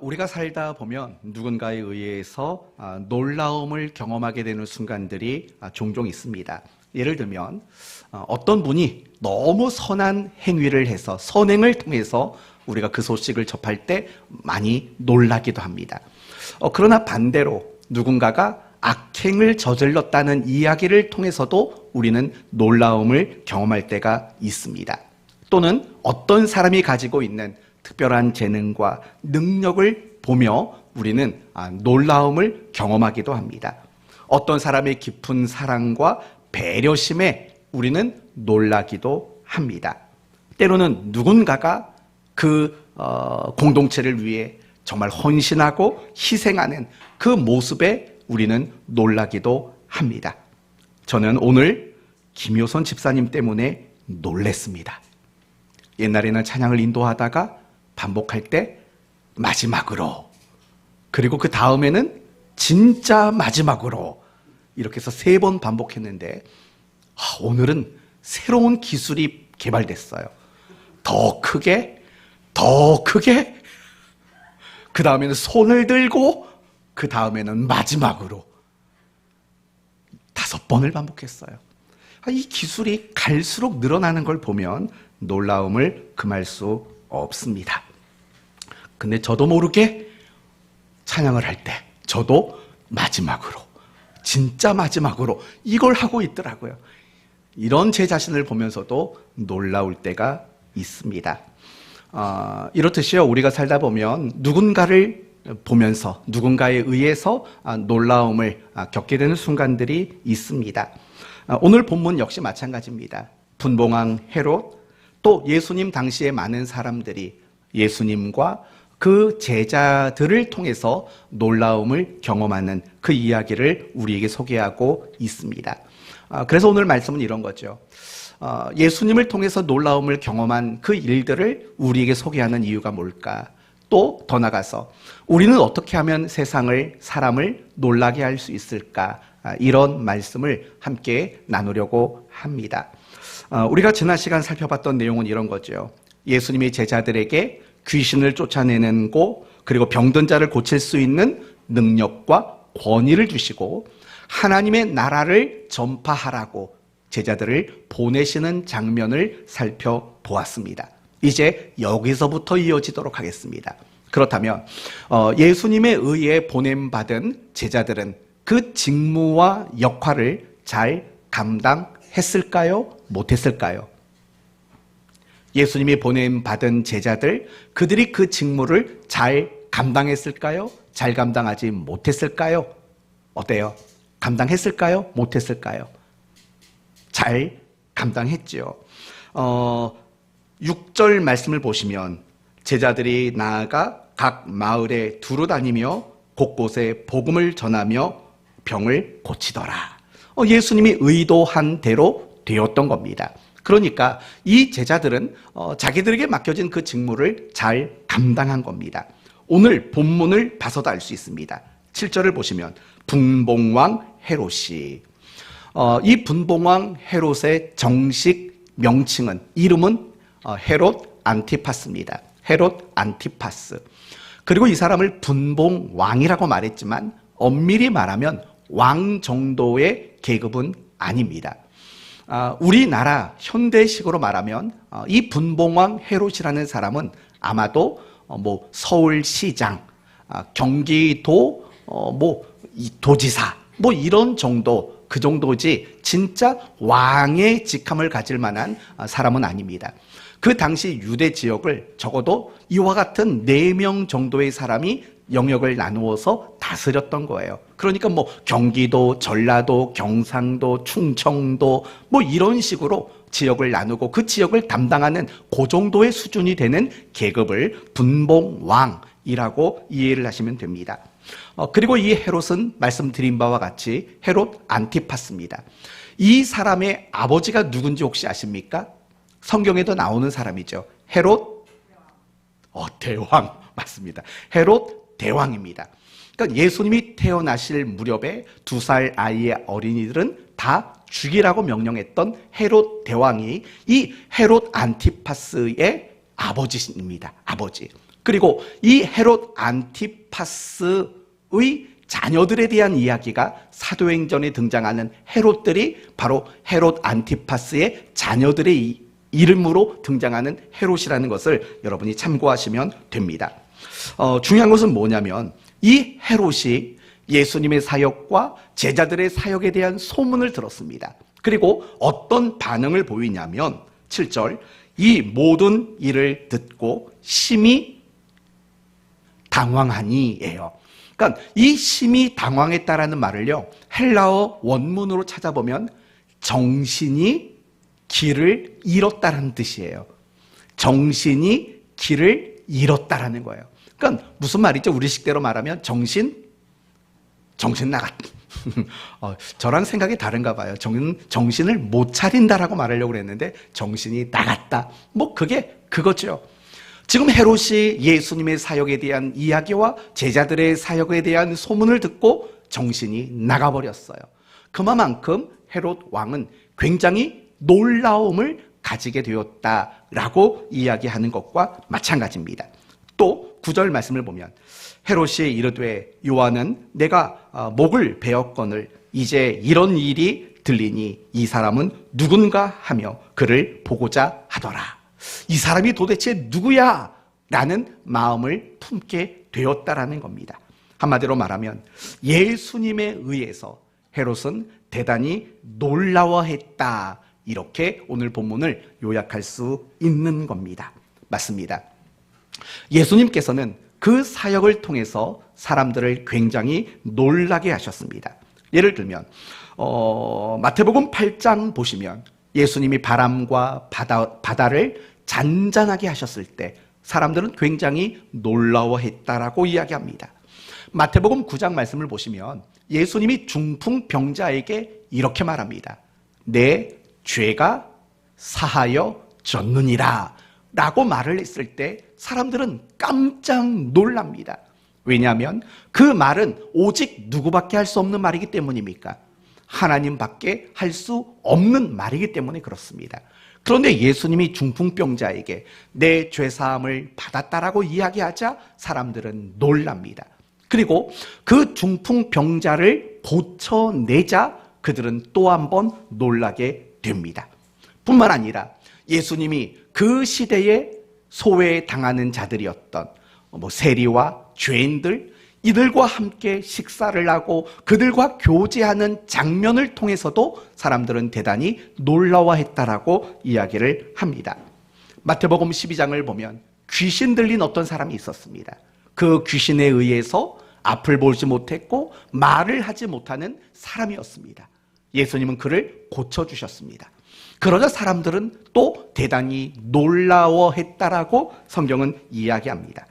우리가 살다 보면 누군가에 의해서 놀라움을 경험하게 되는 순간들이 종종 있습니다. 예를 들면 어떤 분이 너무 선한 행위를 해서 선행을 통해서 우리가 그 소식을 접할 때 많이 놀라기도 합니다. 그러나 반대로 누군가가 악행을 저질렀다는 이야기를 통해서도 우리는 놀라움을 경험할 때가 있습니다. 또는 어떤 사람이 가지고 있는 특별한 재능과 능력을 보며 우리는 놀라움을 경험하기도 합니다. 어떤 사람의 깊은 사랑과 배려심에 우리는 놀라기도 합니다. 때로는 누군가가 그 공동체를 위해 정말 헌신하고 희생하는 그 모습에 우리는 놀라기도 합니다. 저는 오늘 김효선 집사님 때문에 놀랬습니다. 옛날에는 찬양을 인도하다가 반복할 때 마지막으로, 그리고 그 다음에는 진짜 마지막으로 이렇게 해서 3번 반복했는데 오늘은 새로운 기술이 개발됐어요. 더 크게, 그 다음에는 손을 들고, 그 다음에는 마지막으로 5번을 반복했어요. 이 기술이 갈수록 늘어나는 걸 보면 놀라움을 금할 수 없습니다. 근데 저도 모르게 찬양을 할 때 저도 마지막으로, 진짜 마지막으로 이걸 하고 있더라고요. 이런 제 자신을 보면서도 놀라울 때가 있습니다. 이렇듯이요, 우리가 살다 보면 누군가를 보면서 누군가에 의해서 놀라움을 겪게 되는 순간들이 있습니다. 오늘 본문 역시 마찬가지입니다. 분봉왕 헤롯, 또 예수님 당시에 많은 사람들이 예수님과 그 제자들을 통해서 놀라움을 경험하는 그 이야기를 우리에게 소개하고 있습니다. 그래서 오늘 말씀은 이런 거죠. 예수님을 통해서 놀라움을 경험한 그 일들을 우리에게 소개하는 이유가 뭘까? 또 더 나가서 우리는 어떻게 하면 세상을, 사람을 놀라게 할 수 있을까? 이런 말씀을 함께 나누려고 합니다. 우리가 지난 시간 살펴봤던 내용은 이런 거죠. 예수님이 제자들에게 귀신을 쫓아내는 고, 그리고 병든 자를 고칠 수 있는 능력과 권위를 주시고 하나님의 나라를 전파하라고 제자들을 보내시는 장면을 살펴보았습니다. 이제 여기서부터 이어지도록 하겠습니다. 그렇다면 예수님에 의해 보냄받은 제자들은 그 직무와 역할을 잘 감당했을까요? 못했을까요? 예수님이 보냄받은 제자들, 그들이 그 직무를 잘 감당했을까요? 잘 감당하지 못했을까요? 어때요? 감당했을까요? 못했을까요? 잘 감당했죠. 6절 말씀을 보시면 제자들이 나아가 각 마을에 두루 다니며 곳곳에 복음을 전하며 병을 고치더라. 예수님이 의도한 대로 되었던 겁니다. 그러니까 이 제자들은 자기들에게 맡겨진 그 직무를 잘 감당한 겁니다. 오늘 본문을 봐서도 알 수 있습니다. 7절을 보시면 분봉왕 헤롯이, 이 분봉왕 헤롯의 정식 명칭은, 이름은 헤롯 안티파스입니다. 헤롯 안티파스. 그리고 이 사람을 분봉왕이라고 말했지만 엄밀히 말하면 왕 정도의 계급은 아닙니다. 우리나라 현대식으로 말하면 이 분봉왕 헤롯이라는 사람은 아마도 서울시장, 경기도 도지사 이런 정도, 그 정도지 진짜 왕의 직함을 가질 만한 사람은 아닙니다. 그 당시 유대 지역을 적어도 이와 같은 4명 정도의 사람이 영역을 나누어서 다스렸던 거예요. 그러니까 경기도, 전라도, 경상도, 충청도 이런 식으로 지역을 나누고 그 지역을 담당하는 그 정도의 수준이 되는 계급을 분봉왕이라고 이해를 하시면 됩니다. 그리고 이 헤롯은 말씀드린 바와 같이 헤롯 안티파스입니다. 이 사람의 아버지가 누군지 혹시 아십니까? 성경에도 나오는 사람이죠. 헤롯 대왕, 맞습니다. 헤롯 대왕입니다. 그러니까 예수님이 태어나실 무렵에 2살 아이의 어린이들은 다 죽이라고 명령했던 헤롯 대왕이 이 헤롯 안티파스의 아버지입니다. 아버지. 그리고 이 헤롯 안티파스의 자녀들에 대한 이야기가 사도행전에 등장하는 헤롯들이 바로 헤롯 안티파스의 자녀들의 이름으로 등장하는 헤롯이라는 것을 여러분이 참고하시면 됩니다. 중요한 것은 뭐냐면 이 헤롯이 예수님의 사역과 제자들의 사역에 대한 소문을 들었습니다. 그리고 어떤 반응을 보이냐면 7절, 이 모든 일을 듣고 심히 당황하니예요. 그러니까 이 심히 당황했다라는 말을요, 헬라어 원문으로 찾아보면 정신이 길을 잃었다라는 뜻이에요. 정신이 길을 잃었다라는 거예요. 그러니까 무슨 말이죠? 우리식대로 말하면 정신 나갔다. 저랑 생각이 다른가 봐요. 정신을 못 차린다라고 말하려고 그랬는데 정신이 나갔다. 뭐 그게 그거죠. 지금 헤롯이 예수님의 사역에 대한 이야기와 제자들의 사역에 대한 소문을 듣고 정신이 나가버렸어요. 그만큼 헤롯 왕은 굉장히 놀라움을 가지게 되었다라고 이야기하는 것과 마찬가지입니다. 또 9절 말씀을 보면 헤롯이 이르되 요한은 내가 목을 베었거늘 이제 이런 일이 들리니 이 사람은 누군가 하며 그를 보고자 하더라. 이 사람이 도대체 누구야? 라는 마음을 품게 되었다라는 겁니다. 한마디로 말하면 예수님에 의해서 헤롯은 대단히 놀라워했다. 이렇게 오늘 본문을 요약할 수 있는 겁니다. 맞습니다. 예수님께서는 그 사역을 통해서 사람들을 굉장히 놀라게 하셨습니다. 예를 들면 마태복음 8장 보시면 예수님이 바람과 바다를 잔잔하게 하셨을 때 사람들은 굉장히 놀라워했다라고 이야기합니다. 마태복음 9장 말씀을 보시면 예수님이 중풍병자에게 이렇게 말합니다. 내 죄가 사하여졌느니라 라고 말을 했을 때 사람들은 깜짝 놀랍니다. 왜냐하면 그 말은 오직 누구밖에 할 수 없는 말이기 때문입니까? 하나님밖에 할 수 없는 말이기 때문에 그렇습니다. 그런데 예수님이 중풍병자에게 내 죄사함을 받았다라고 이야기하자 사람들은 놀랍니다. 그리고 그 중풍병자를 고쳐내자 그들은 또 한 번 놀라게 됩니다. 뿐만 아니라 예수님이 그 시대에 소외당하는 자들이었던 세리와 죄인들, 이들과 함께 식사를 하고 그들과 교제하는 장면을 통해서도 사람들은 대단히 놀라워했다라고 이야기를 합니다. 마태복음 12장을 보면 귀신 들린 어떤 사람이 있었습니다. 그 귀신에 의해서 앞을 보지 못했고 말을 하지 못하는 사람이었습니다. 예수님은 그를 고쳐주셨습니다. 그러자 사람들은 또 대단히 놀라워했다라고 성경은 이야기합니다.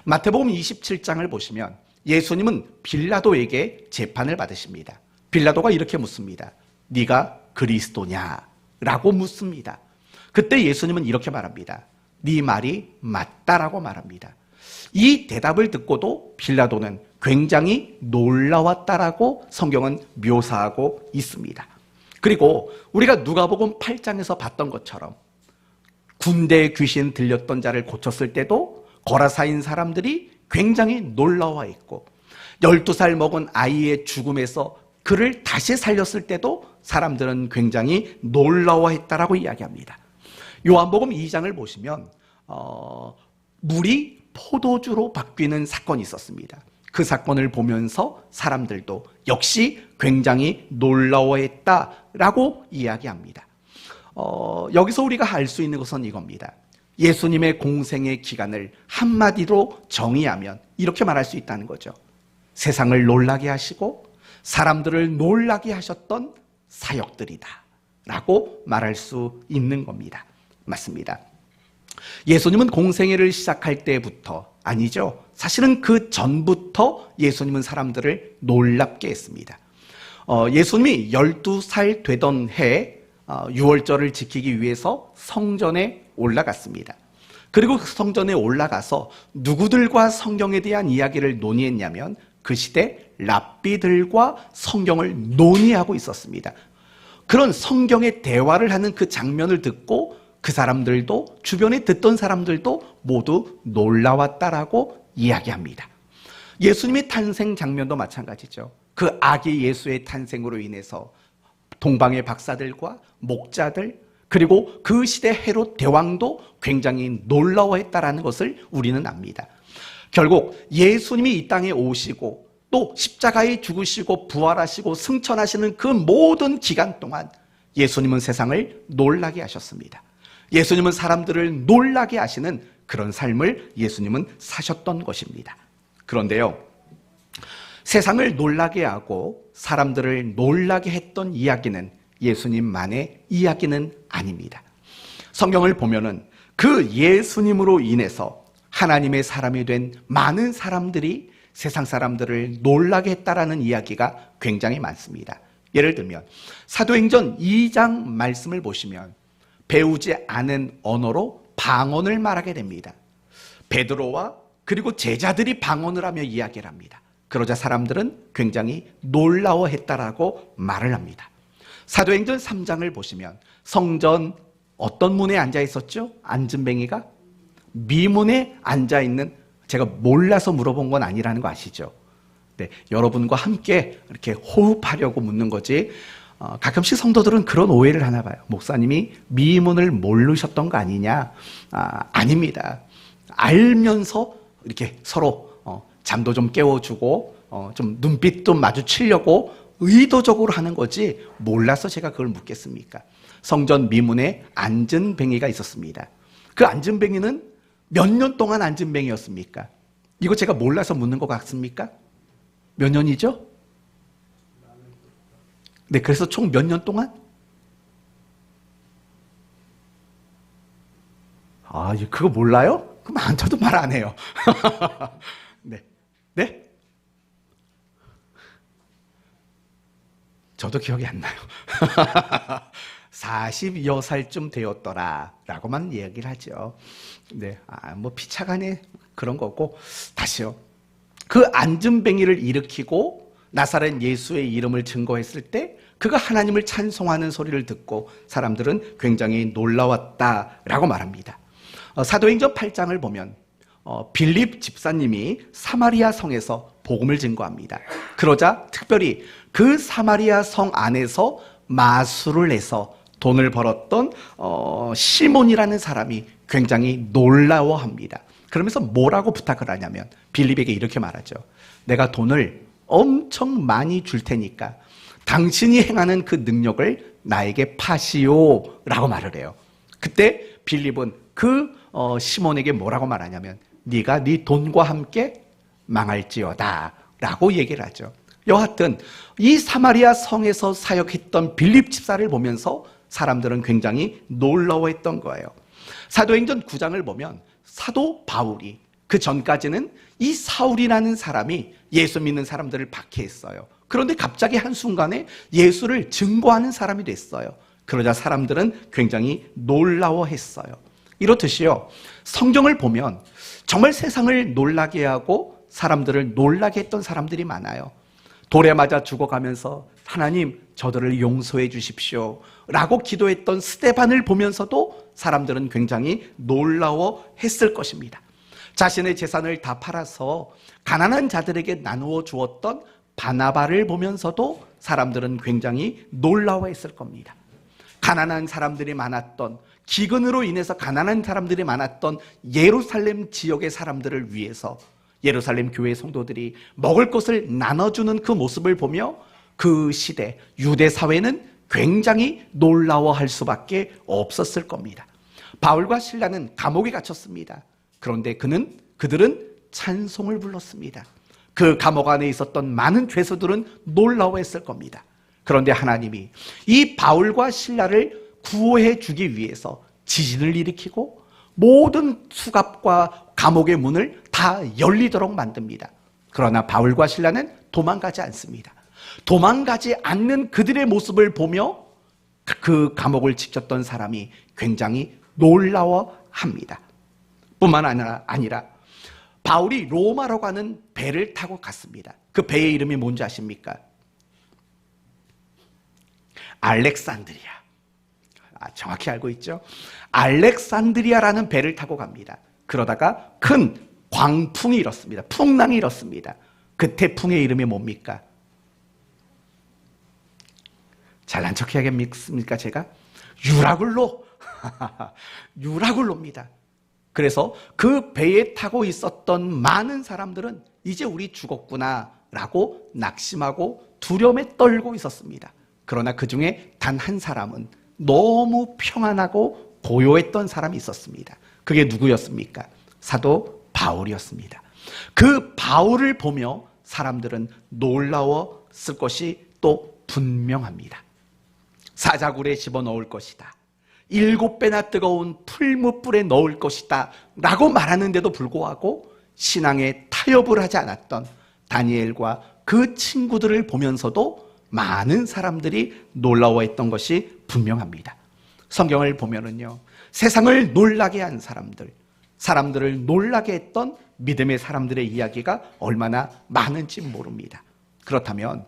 마태복음 27장을 보시면 예수님은 빌라도에게 재판을 받으십니다. 빌라도가 이렇게 묻습니다. 네가 그리스도냐? 라고 묻습니다. 그때 예수님은 이렇게 말합니다. 네 말이 맞다라고 말합니다. 이 대답을 듣고도 빌라도는 굉장히 놀라웠다라고 성경은 묘사하고 있습니다. 그리고 우리가 누가복음 8장에서 봤던 것처럼 군대에 귀신 들렸던 자를 고쳤을 때도 거라사인 사람들이 굉장히 놀라워했고 12살 먹은 아이의 죽음에서 그를 다시 살렸을 때도 사람들은 굉장히 놀라워했다라고 이야기합니다. 요한복음 2장을 보시면 물이 포도주로 바뀌는 사건이 있었습니다. 그 사건을 보면서 사람들도 역시 굉장히 놀라워했다라고 이야기합니다. 여기서 우리가 알 수 있는 것은 이겁니다. 예수님의 공생의 기간을 한마디로 정의하면 이렇게 말할 수 있다는 거죠. 세상을 놀라게 하시고 사람들을 놀라게 하셨던 사역들이다 라고 말할 수 있는 겁니다. 맞습니다. 예수님은 공생애를 시작할 때부터 아니죠. 사실은 그 전부터 예수님은 사람들을 놀랍게 했습니다. 예수님이 12살 되던 해 6월절을 지키기 위해서 성전에 올라갔습니다. 그리고 그 성전에 올라가서 누구들과 성경에 대한 이야기를 논의했냐면 그 시대 랍비들과 성경을 논의하고 있었습니다. 그런 성경의 대화를 하는 그 장면을 듣고 그 사람들도, 주변에 듣던 사람들도 모두 놀라웠다라고 이야기합니다. 예수님의 탄생 장면도 마찬가지죠. 그 아기 예수의 탄생으로 인해서 동방의 박사들과 목자들, 그리고 그 시대 헤롯 대왕도 굉장히 놀라워했다라는 것을 우리는 압니다. 결국 예수님이 이 땅에 오시고 또 십자가에 죽으시고 부활하시고 승천하시는 그 모든 기간 동안 예수님은 세상을 놀라게 하셨습니다. 예수님은 사람들을 놀라게 하시는 그런 삶을 예수님은 사셨던 것입니다. 그런데요, 세상을 놀라게 하고 사람들을 놀라게 했던 이야기는 예수님만의 이야기는 아닙니다. 성경을 보면은 그 예수님으로 인해서 하나님의 사람이 된 많은 사람들이 세상 사람들을 놀라게 했다라는 이야기가 굉장히 많습니다. 예를 들면 사도행전 2장 말씀을 보시면 배우지 않은 언어로 방언을 말하게 됩니다. 베드로와 그리고 제자들이 방언을 하며 이야기를 합니다. 그러자 사람들은 굉장히 놀라워했다라고 말을 합니다. 사도행전 3장을 보시면 성전 어떤 문에 앉아 있었죠? 앉은뱅이가 미문에 앉아 있는, 제가 몰라서 물어본 건 아니라는 거 아시죠? 네, 여러분과 함께 이렇게 호흡하려고 묻는 거지. 가끔씩 성도들은 그런 오해를 하나 봐요. 목사님이 미문을 모르셨던 거 아니냐? 아닙니다. 알면서 이렇게 서로 잠도 좀 깨워주고 좀 눈빛 좀 마주치려고 의도적으로 하는 거지, 몰라서 제가 그걸 묻겠습니까? 성전 미문에 앉은뱅이가 있었습니다. 그 앉은뱅이는 몇 년 동안 앉은뱅이였습니까? 이거 제가 몰라서 묻는 것 같습니까? 몇 년이죠? 네, 그래서 총 몇 년 동안? 그거 몰라요? 그럼 저도 말 안 해요. 네. 네? 저도 기억이 안 나요. 40여 살쯤 되었더라 라고만 얘기를 하죠. 네, 피차간에 그런 거고. 다시요. 그 앉은뱅이를 일으키고 나사렛 예수의 이름을 증거했을 때 그가 하나님을 찬송하는 소리를 듣고 사람들은 굉장히 놀라웠다라고 말합니다. 사도행전 8장을 보면 빌립 집사님이 사마리아 성에서 복음을 증거합니다. 그러자 특별히 그 사마리아 성 안에서 마술을 해서 돈을 벌었던 시몬이라는 사람이 굉장히 놀라워합니다. 그러면서 뭐라고 부탁을 하냐면 빌립에게 이렇게 말하죠. 내가 돈을 엄청 많이 줄 테니까 당신이 행하는 그 능력을 나에게 파시오 라고 말을 해요. 그때 빌립은 그 시몬에게 뭐라고 말하냐면 네가 네 돈과 함께 망할지어다 라고 얘기를 하죠. 여하튼 이 사마리아 성에서 사역했던 빌립 집사를 보면서 사람들은 굉장히 놀라워했던 거예요. 사도행전 9장을 보면 사도 바울이, 그 전까지는 이 사울이라는 사람이 예수 믿는 사람들을 박해했어요. 그런데 갑자기 한순간에 예수를 증거하는 사람이 됐어요. 그러자 사람들은 굉장히 놀라워했어요. 이렇듯이요, 성경을 보면 정말 세상을 놀라게 하고 사람들을 놀라게 했던 사람들이 많아요. 돌에 맞아 죽어가면서 하나님 저들을 용서해 주십시오 라고 기도했던 스데반을 보면서도 사람들은 굉장히 놀라워했을 것입니다. 자신의 재산을 다 팔아서 가난한 자들에게 나누어 주었던 바나바를 보면서도 사람들은 굉장히 놀라워했을 겁니다. 가난한 사람들이 많았던, 기근으로 인해서 가난한 사람들이 많았던 예루살렘 지역의 사람들을 위해서 예루살렘 교회 성도들이 먹을 것을 나눠주는 그 모습을 보며 그 시대 유대 사회는 굉장히 놀라워할 수밖에 없었을 겁니다. 바울과 실라는 감옥에 갇혔습니다. 그런데 그들은 찬송을 불렀습니다. 그 감옥 안에 있었던 많은 죄수들은 놀라워했을 겁니다. 그런데 하나님이 이 바울과 실라를 구호해 주기 위해서 지진을 일으키고 모든 수갑과 감옥의 문을 다 열리도록 만듭니다. 그러나 바울과 실라는 도망가지 않습니다. 도망가지 않는 그들의 모습을 보며 그 감옥을 지켰던 사람이 굉장히 놀라워합니다. 뿐만 아니라 바울이 로마로 가는 배를 타고 갔습니다. 그 배의 이름이 뭔지 아십니까? 알렉산드리아. 정확히 알고 있죠. 알렉산드리아라는 배를 타고 갑니다. 그러다가 큰 광풍이 일었습니다. 풍랑이 일었습니다. 그 태풍의 이름이 뭡니까? 잘난 척 해야겠습니까 제가? 유라굴로. 유라굴로입니다. 그래서 그 배에 타고 있었던 많은 사람들은 이제 우리 죽었구나 라고 낙심하고 두려움에 떨고 있었습니다. 그러나 그 중에 단 한 사람은 너무 평안하고 고요했던 사람이 있었습니다. 그게 누구였습니까? 사도 바울이었습니다. 그 바울을 보며 사람들은 놀라웠을 것이 또 분명합니다. 사자굴에 집어넣을 것이다. 7배나 뜨거운 풀무불에 넣을 것이다 라고 말하는데도 불구하고 신앙에 타협을 하지 않았던 다니엘과 그 친구들을 보면서도 많은 사람들이 놀라워했던 것이 분명합니다. 성경을 보면은요, 세상을 놀라게 한 사람들을 놀라게 했던 믿음의 사람들의 이야기가 얼마나 많은지 모릅니다. 그렇다면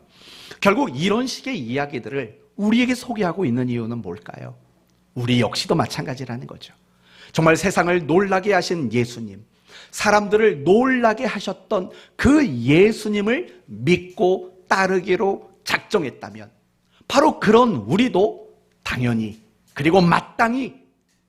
결국 이런 식의 이야기들을 우리에게 소개하고 있는 이유는 뭘까요? 우리 역시도 마찬가지라는 거죠. 정말 세상을 놀라게 하신 예수님, 사람들을 놀라게 하셨던 그 예수님을 믿고 따르기로 작정했다면 바로 그런 우리도 당연히 그리고 마땅히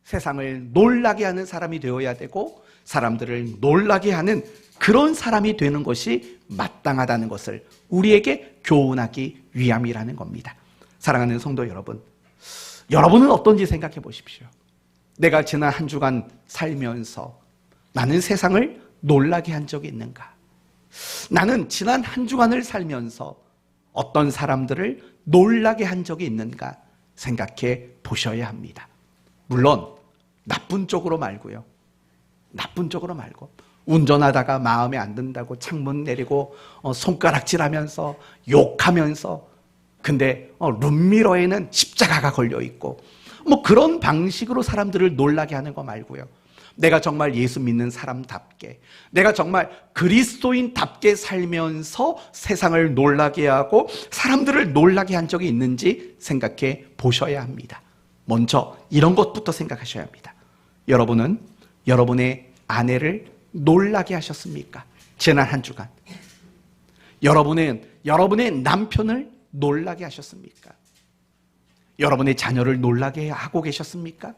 세상을 놀라게 하는 사람이 되어야 되고 사람들을 놀라게 하는 그런 사람이 되는 것이 마땅하다는 것을 우리에게 교훈하기 위함이라는 겁니다. 사랑하는 성도 여러분, 여러분은 어떤지 생각해 보십시오. 내가 지난 한 주간 살면서 나는 세상을 놀라게 한 적이 있는가? 나는 지난 한 주간을 살면서 어떤 사람들을 놀라게 한 적이 있는가 생각해 보셔야 합니다. 물론 나쁜 쪽으로 말고요. 나쁜 쪽으로 말고 운전하다가 마음에 안 든다고 창문 내리고 손가락질하면서 욕하면서 근데 룸미러에는 십자가가 걸려 있고 뭐 그런 방식으로 사람들을 놀라게 하는 거 말고요. 내가 정말 예수 믿는 사람답게 내가 정말 그리스도인답게 살면서 세상을 놀라게 하고 사람들을 놀라게 한 적이 있는지 생각해 보셔야 합니다. 먼저 이런 것부터 생각하셔야 합니다. 여러분은 여러분의 아내를 놀라게 하셨습니까? 지난 한 주간. 여러분은 여러분의 남편을 놀라게 하셨습니까? 여러분의 자녀를 놀라게 하고 계셨습니까?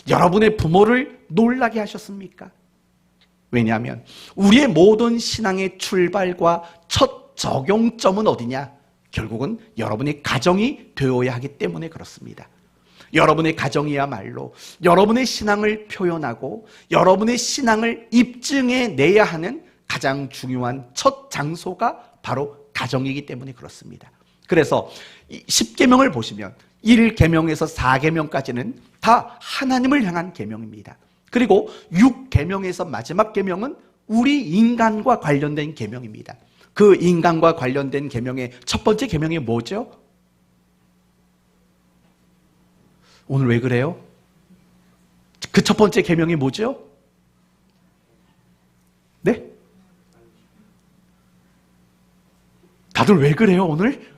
여러분의 부모를 놀라게 하셨습니까? 왜냐하면 우리의 모든 신앙의 출발과 첫 적용점은 어디냐? 결국은 여러분의 가정이 되어야 하기 때문에 그렇습니다. 여러분의 가정이야말로 여러분의 신앙을 표현하고 여러분의 신앙을 입증해 내야 하는 가장 중요한 첫 장소가 바로 가정이기 때문에 그렇습니다. 그래서 10계명을 보시면 1계명에서 4계명까지는 다 하나님을 향한 계명입니다. 그리고 6계명에서 마지막 계명은 우리 인간과 관련된 계명입니다. 그 인간과 관련된 계명의 첫 번째 계명이 뭐죠? 오늘 왜 그래요? 그 첫 번째 계명이 뭐죠? 네? 다들 왜 그래요 오늘?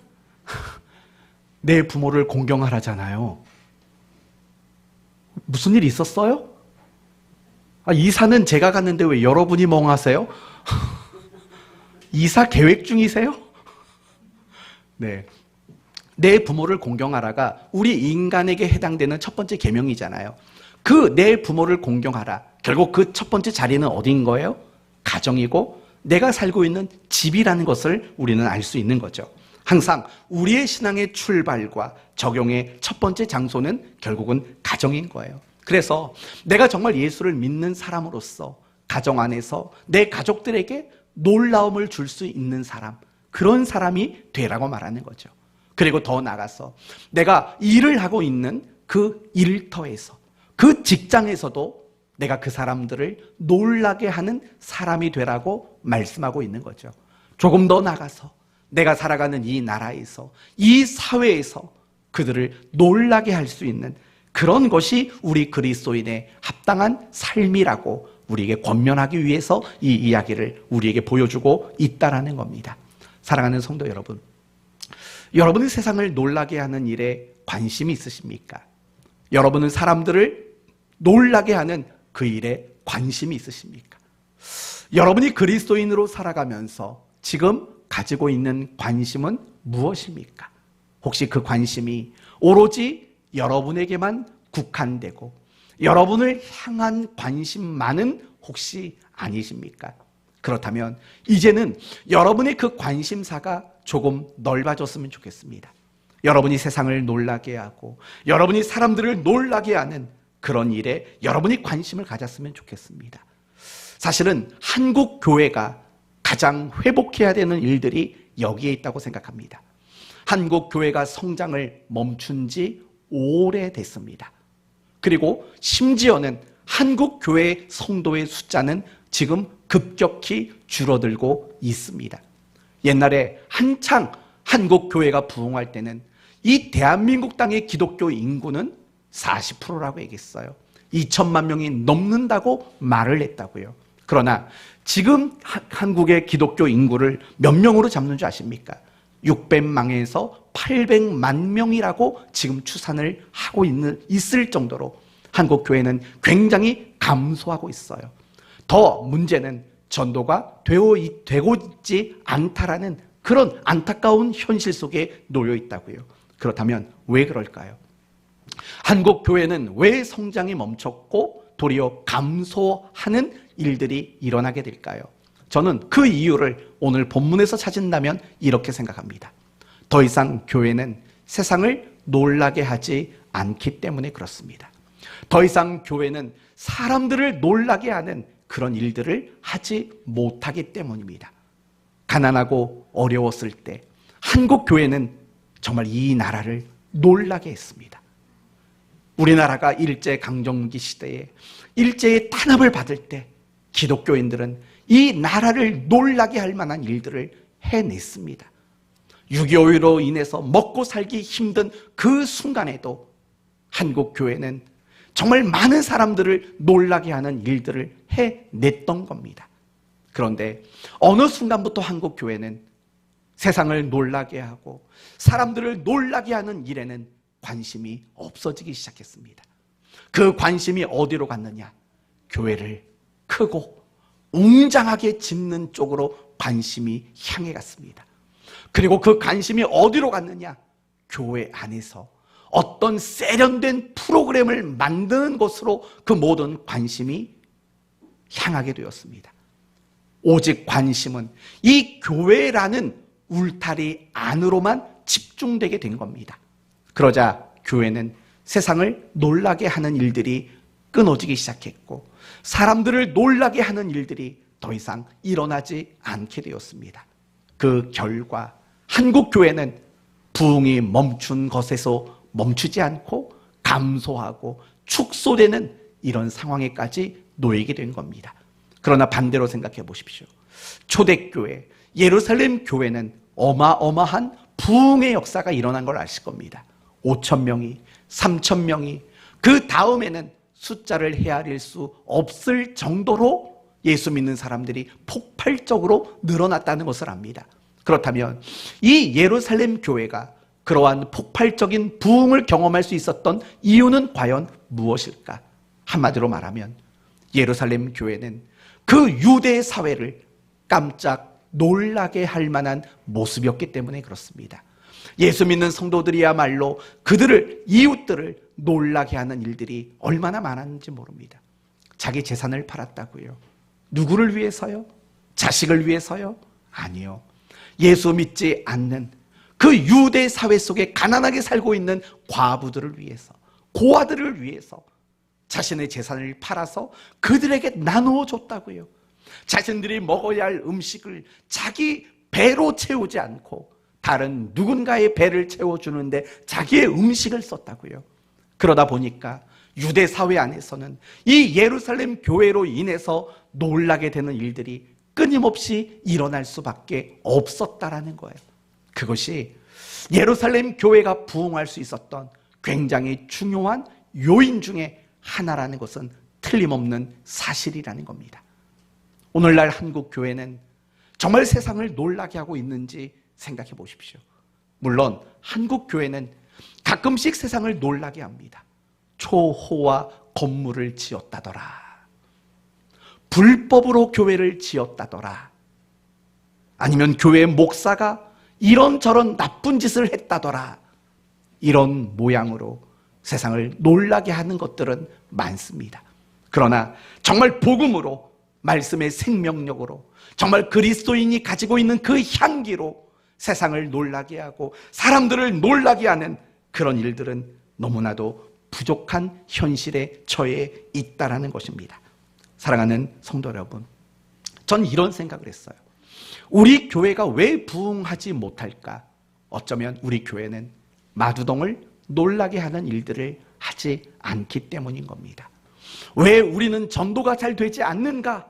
내 부모를 공경하라잖아요. 무슨 일 있었어요? 이사는 제가 갔는데 왜 여러분이 멍하세요? 이사 계획 중이세요? 네. 내 부모를 공경하라가 우리 인간에게 해당되는 첫 번째 계명이잖아요. 그 내 부모를 공경하라. 결국 그 첫 번째 자리는 어디인 거예요? 가정이고 내가 살고 있는 집이라는 것을 우리는 알 수 있는 거죠. 항상 우리의 신앙의 출발과 적용의 첫 번째 장소는 결국은 가정인 거예요. 그래서 내가 정말 예수를 믿는 사람으로서 가정 안에서 내 가족들에게 놀라움을 줄 수 있는 사람, 그런 사람이 되라고 말하는 거죠. 그리고 더 나아가서 내가 일을 하고 있는 그 일터에서 그 직장에서도 내가 그 사람들을 놀라게 하는 사람이 되라고 말씀하고 있는 거죠. 조금 더 나아가서 내가 살아가는 이 나라에서 이 사회에서 그들을 놀라게 할 수 있는 그런 것이 우리 그리스도인의 합당한 삶이라고 우리에게 권면하기 위해서 이 이야기를 우리에게 보여주고 있다라는 겁니다. 사랑하는 성도 여러분, 여러분이 세상을 놀라게 하는 일에 관심이 있으십니까? 여러분은 사람들을 놀라게 하는 그 일에 관심이 있으십니까? 여러분이 그리스도인으로 살아가면서 지금 가지고 있는 관심은 무엇입니까? 혹시 그 관심이 오로지 여러분에게만 국한되고 여러분을 향한 관심만은 혹시 아니십니까? 그렇다면 이제는 여러분의 그 관심사가 조금 넓어졌으면 좋겠습니다. 여러분이 세상을 놀라게 하고 여러분이 사람들을 놀라게 하는 그런 일에 여러분이 관심을 가졌으면 좋겠습니다. 사실은 한국 교회가 가장 회복해야 되는 일들이 여기에 있다고 생각합니다. 한국 교회가 성장을 멈춘 지 오래됐습니다. 그리고 심지어는 한국 교회 성도의 숫자는 지금 급격히 줄어들고 있습니다. 옛날에 한창 한국 교회가 부흥할 때는 이 대한민국 땅의 기독교 인구는 40%라고 얘기했어요. 2천만 명이 넘는다고 말을 했다고요. 그러나 지금 한국의 기독교 인구를 몇 명으로 잡는 줄 아십니까? 600만에서 800만 명이라고 지금 추산을 하고 있을 정도로 한국 교회는 굉장히 감소하고 있어요. 더 문제는 전도가 되고 있지 않다라는 그런 안타까운 현실 속에 놓여 있다고요. 그렇다면 왜 그럴까요? 한국 교회는 왜 성장이 멈췄고 도리어 감소하는 일들이 일어나게 될까요? 저는 그 이유를 오늘 본문에서 찾은다면 이렇게 생각합니다. 더 이상 교회는 세상을 놀라게 하지 않기 때문에 그렇습니다. 더 이상 교회는 사람들을 놀라게 하는 그런 일들을 하지 못하기 때문입니다. 가난하고 어려웠을 때 한국 교회는 정말 이 나라를 놀라게 했습니다. 우리나라가 일제강점기 시대에 일제의 탄압을 받을 때 기독교인들은 이 나라를 놀라게 할 만한 일들을 해냈습니다. 6.25로 인해서 먹고 살기 힘든 그 순간에도 한국 교회는 정말 많은 사람들을 놀라게 하는 일들을 해냈던 겁니다. 그런데 어느 순간부터 한국 교회는 세상을 놀라게 하고 사람들을 놀라게 하는 일에는 관심이 없어지기 시작했습니다. 그 관심이 어디로 갔느냐? 교회를 크고 웅장하게 짓는 쪽으로 관심이 향해 갔습니다. 그리고 그 관심이 어디로 갔느냐? 교회 안에서 어떤 세련된 프로그램을 만드는 것으로 그 모든 관심이 향하게 되었습니다. 오직 관심은 이 교회라는 울타리 안으로만 집중되게 된 겁니다. 그러자 교회는 세상을 놀라게 하는 일들이 끊어지기 시작했고 사람들을 놀라게 하는 일들이 더 이상 일어나지 않게 되었습니다. 그 결과 한국 교회는 부흥이 멈춘 것에서 멈추지 않고 감소하고 축소되는 이런 상황에까지 놓이게 된 겁니다. 그러나 반대로 생각해 보십시오. 초대교회, 예루살렘 교회는 어마어마한 부흥의 역사가 일어난 걸 아실 겁니다. 5,000명이, 3,000명이, 그 다음에는 숫자를 헤아릴 수 없을 정도로 예수 믿는 사람들이 폭발적으로 늘어났다는 것을 압니다. 그렇다면 이 예루살렘 교회가 그러한 폭발적인 부흥을 경험할 수 있었던 이유는 과연 무엇일까? 한마디로 말하면 예루살렘 교회는 그 유대 사회를 깜짝 놀라게 할 만한 모습이었기 때문에 그렇습니다. 예수 믿는 성도들이야말로 그들을, 이웃들을 놀라게 하는 일들이 얼마나 많았는지 모릅니다. 자기 재산을 팔았다고요. 누구를 위해서요? 자식을 위해서요? 아니요. 예수 믿지 않는 그 유대 사회 속에 가난하게 살고 있는 과부들을 위해서, 고아들을 위해서 자신의 재산을 팔아서 그들에게 나누어 줬다고요. 자신들이 먹어야 할 음식을 자기 배로 채우지 않고 다른 누군가의 배를 채워주는데 자기의 음식을 썼다고요. 그러다 보니까 유대 사회 안에서는 이 예루살렘 교회로 인해서 놀라게 되는 일들이 끊임없이 일어날 수밖에 없었다라는 거예요. 그것이 예루살렘 교회가 부흥할 수 있었던 굉장히 중요한 요인 중에 하나라는 것은 틀림없는 사실이라는 겁니다. 오늘날 한국 교회는 정말 세상을 놀라게 하고 있는지 생각해 보십시오. 물론 한국 교회는 가끔씩 세상을 놀라게 합니다. 초호화 건물을 지었다더라. 불법으로 교회를 지었다더라. 아니면 교회 목사가 이런저런 나쁜 짓을 했다더라. 이런 모양으로 세상을 놀라게 하는 것들은 많습니다. 그러나 정말 복음으로, 말씀의 생명력으로, 정말 그리스도인이 가지고 있는 그 향기로 세상을 놀라게 하고 사람들을 놀라게 하는 그런 일들은 너무나도 부족한 현실에 처해 있다라는 것입니다. 사랑하는 성도 여러분, 전 이런 생각을 했어요. 우리 교회가 왜 부흥하지 못할까? 어쩌면 우리 교회는 마두동을 놀라게 하는 일들을 하지 않기 때문인 겁니다. 왜 우리는 전도가 잘 되지 않는가?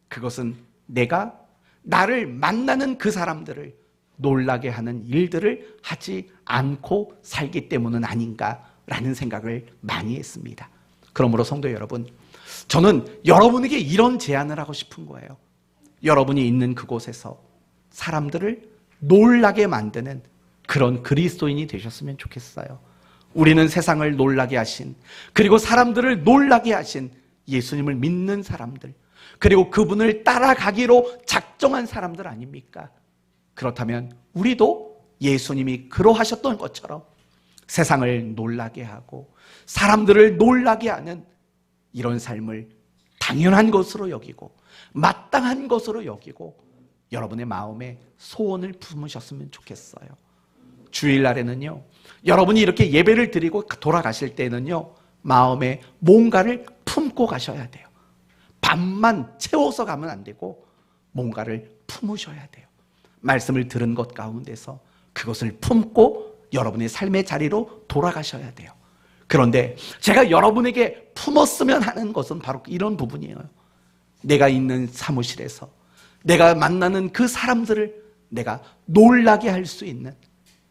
그것은 내가 나를 만나는 그 사람들을 놀라게 하는 일들을 하지 않고 살기 때문은 아닌가라는 생각을 많이 했습니다. 그러므로 성도 여러분, 저는 여러분에게 이런 제안을 하고 싶은 거예요. 여러분이 있는 그곳에서 사람들을 놀라게 만드는 그런 그리스도인이 되셨으면 좋겠어요. 우리는 세상을 놀라게 하신, 그리고 사람들을 놀라게 하신 예수님을 믿는 사람들, 그리고 그분을 따라가기로 작정한 사람들 아닙니까? 그렇다면 우리도 예수님이 그러하셨던 것처럼 세상을 놀라게 하고 사람들을 놀라게 하는 이런 삶을 당연한 것으로 여기고 마땅한 것으로 여기고 여러분의 마음에 소원을 품으셨으면 좋겠어요. 주일날에는요, 여러분이 이렇게 예배를 드리고 돌아가실 때는요, 마음에 뭔가를 품고 가셔야 돼요. 밥만 채워서 가면 안 되고 뭔가를 품으셔야 돼요. 말씀을 들은 것 가운데서 그것을 품고 여러분의 삶의 자리로 돌아가셔야 돼요. 그런데 제가 여러분에게 품었으면 하는 것은 바로 이런 부분이에요. 내가 있는 사무실에서 내가 만나는 그 사람들을 내가 놀라게 할 수 있는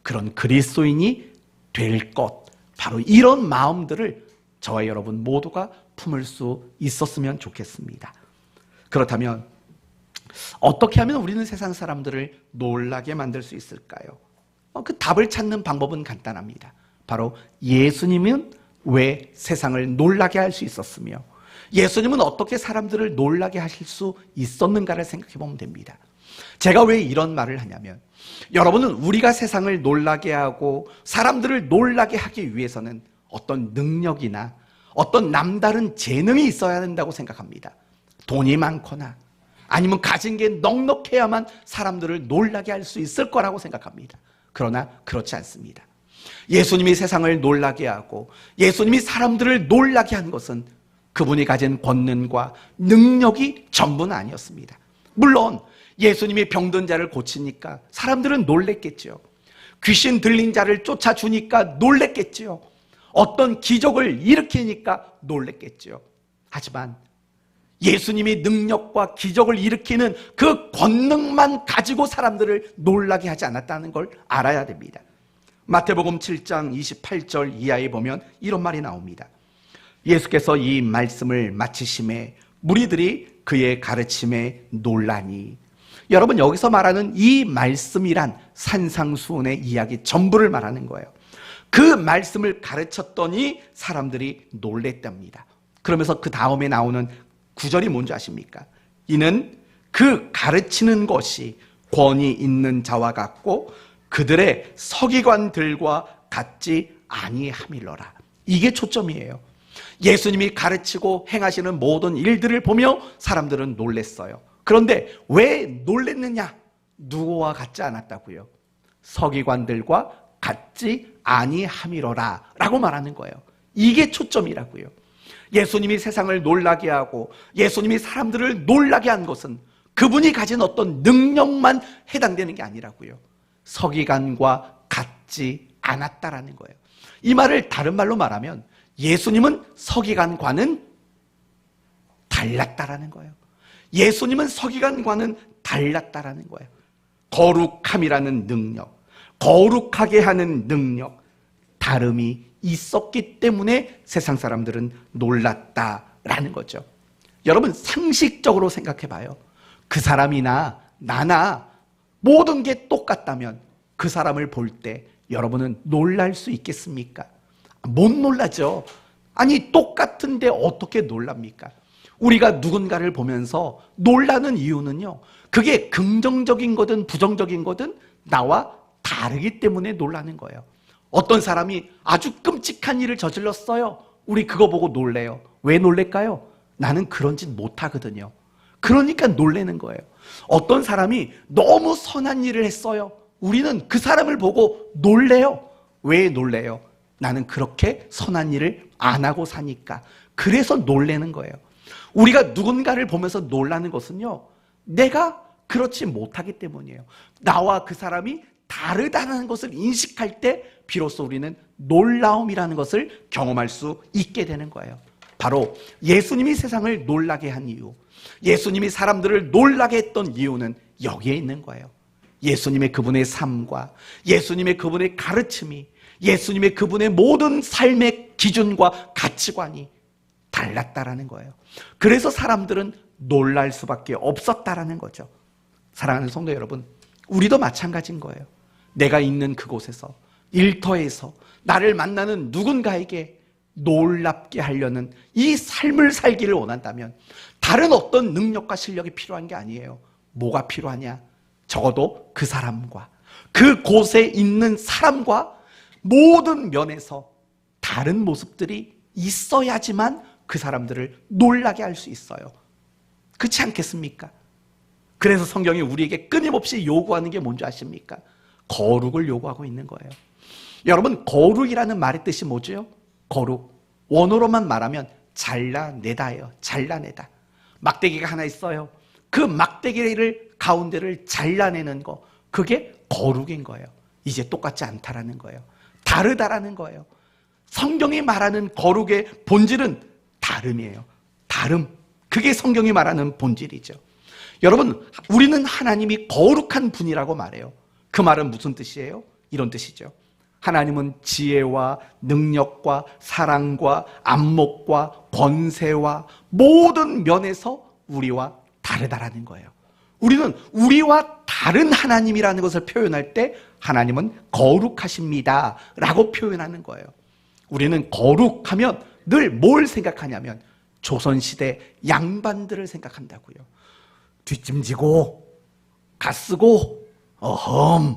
그런 그리스도인이 될 것, 바로 이런 마음들을 저와 여러분 모두가 품을 수 있었으면 좋겠습니다. 그렇다면 어떻게 하면 우리는 세상 사람들을 놀라게 만들 수 있을까요? 그 답을 찾는 방법은 간단합니다. 바로 예수님은 왜 세상을 놀라게 할 수 있었으며 예수님은 어떻게 사람들을 놀라게 하실 수 있었는가를 생각해 보면 됩니다. 제가 왜 이런 말을 하냐면, 여러분은 우리가 세상을 놀라게 하고 사람들을 놀라게 하기 위해서는 어떤 능력이나 어떤 남다른 재능이 있어야 된다고 생각합니다. 돈이 많거나 아니면 가진 게 넉넉해야만 사람들을 놀라게 할 수 있을 거라고 생각합니다. 그러나 그렇지 않습니다. 예수님이 세상을 놀라게 하고 예수님이 사람들을 놀라게 한 것은 그분이 가진 권능과 능력이 전부는 아니었습니다. 물론 예수님이 병든 자를 고치니까 사람들은 놀랬겠죠. 귀신 들린 자를 쫓아주니까 놀랬겠죠. 어떤 기적을 일으키니까 놀랬겠죠. 하지만 예수님이 능력과 기적을 일으키는 그 권능만 가지고 사람들을 놀라게 하지 않았다는 걸 알아야 됩니다. 마태복음 7장 28절 이하에 보면 이런 말이 나옵니다. 예수께서 이 말씀을 마치심에 무리들이 그의 가르침에 놀라니. 여러분, 여기서 말하는 이 말씀이란 산상수훈의 이야기 전부를 말하는 거예요. 그 말씀을 가르쳤더니 사람들이 놀랬답니다. 그러면서 그 다음에 나오는 구절이 뭔지 아십니까? 이는 그 가르치는 것이 권위 있는 자와 같고 그들의 서기관들과 같지 아니함이로라. 이게 초점이에요. 예수님이 가르치고 행하시는 모든 일들을 보며 사람들은 놀랬어요. 그런데 왜 놀랬느냐? 누구와 같지 않았다고요? 서기관들과 같지 아니함이로라 라고 말하는 거예요. 이게 초점이라고요. 예수님이 세상을 놀라게 하고 예수님이 사람들을 놀라게 한 것은 그분이 가진 어떤 능력만 해당되는 게 아니라고요. 서기관과 같지 않았다라는 거예요. 이 말을 다른 말로 말하면 예수님은 서기관과는 달랐다라는 거예요. 예수님은 서기관과는 달랐다라는 거예요. 거룩함이라는 능력, 거룩하게 하는 능력, 다름이 있었기 때문에 세상 사람들은 놀랐다라는 거죠. 여러분, 상식적으로 생각해 봐요. 그 사람이나 나나 모든 게 똑같다면 그 사람을 볼 때 여러분은 놀랄 수 있겠습니까? 못 놀라죠. 아니, 똑같은데 어떻게 놀랍니까? 우리가 누군가를 보면서 놀라는 이유는요, 그게 긍정적인 거든 부정적인 거든 나와 다르기 때문에 놀라는 거예요. 어떤 사람이 아주 끔찍한 일을 저질렀어요. 우리 그거 보고 놀래요. 왜 놀랄까요? 나는 그런 짓 못하거든요. 그러니까 놀라는 거예요. 어떤 사람이 너무 선한 일을 했어요. 우리는 그 사람을 보고 놀래요. 왜 놀래요? 나는 그렇게 선한 일을 안 하고 사니까. 그래서 놀라는 거예요. 우리가 누군가를 보면서 놀라는 것은요, 내가 그렇지 못하기 때문이에요. 나와 그 사람이 다르다는 것을 인식할 때 비로소 우리는 놀라움이라는 것을 경험할 수 있게 되는 거예요. 바로 예수님이 세상을 놀라게 한 이유, 예수님이 사람들을 놀라게 했던 이유는 여기에 있는 거예요. 예수님의 그분의 삶과 예수님의 그분의 가르침이, 예수님의 그분의 모든 삶의 기준과 가치관이 달랐다라는 거예요. 그래서 사람들은 놀랄 수밖에 없었다라는 거죠. 사랑하는 성도 여러분, 우리도 마찬가지인 거예요. 내가 있는 그곳에서, 일터에서 나를 만나는 누군가에게 놀랍게 하려는 이 삶을 살기를 원한다면 다른 어떤 능력과 실력이 필요한 게 아니에요. 뭐가 필요하냐? 적어도 그 사람과, 그곳에 있는 사람과 모든 면에서 다른 모습들이 있어야지만 그 사람들을 놀라게 할 수 있어요. 그렇지 않겠습니까? 그래서 성경이 우리에게 끊임없이 요구하는 게 뭔지 아십니까? 거룩을 요구하고 있는 거예요. 여러분, 거룩이라는 말의 뜻이 뭐죠? 거룩. 원어로만 말하면 잘라내다예요. 잘라내다. 막대기가 하나 있어요. 그 막대기를 가운데를 잘라내는 거, 그게 거룩인 거예요. 이제 똑같지 않다라는 거예요. 다르다라는 거예요. 성경이 말하는 거룩의 본질은 다름이에요. 다름. 그게 성경이 말하는 본질이죠. 여러분, 우리는 하나님이 거룩한 분이라고 말해요. 그 말은 무슨 뜻이에요? 이런 뜻이죠. 하나님은 지혜와 능력과 사랑과 안목과 권세와 모든 면에서 우리와 다르다라는 거예요. 우리는 우리와 다른 하나님이라는 것을 표현할 때 하나님은 거룩하십니다 라고 표현하는 거예요. 우리는 거룩하면 늘 뭘 생각하냐면 조선시대 양반들을 생각한다고요. 뒷짐지고 갓쓰고 어흠,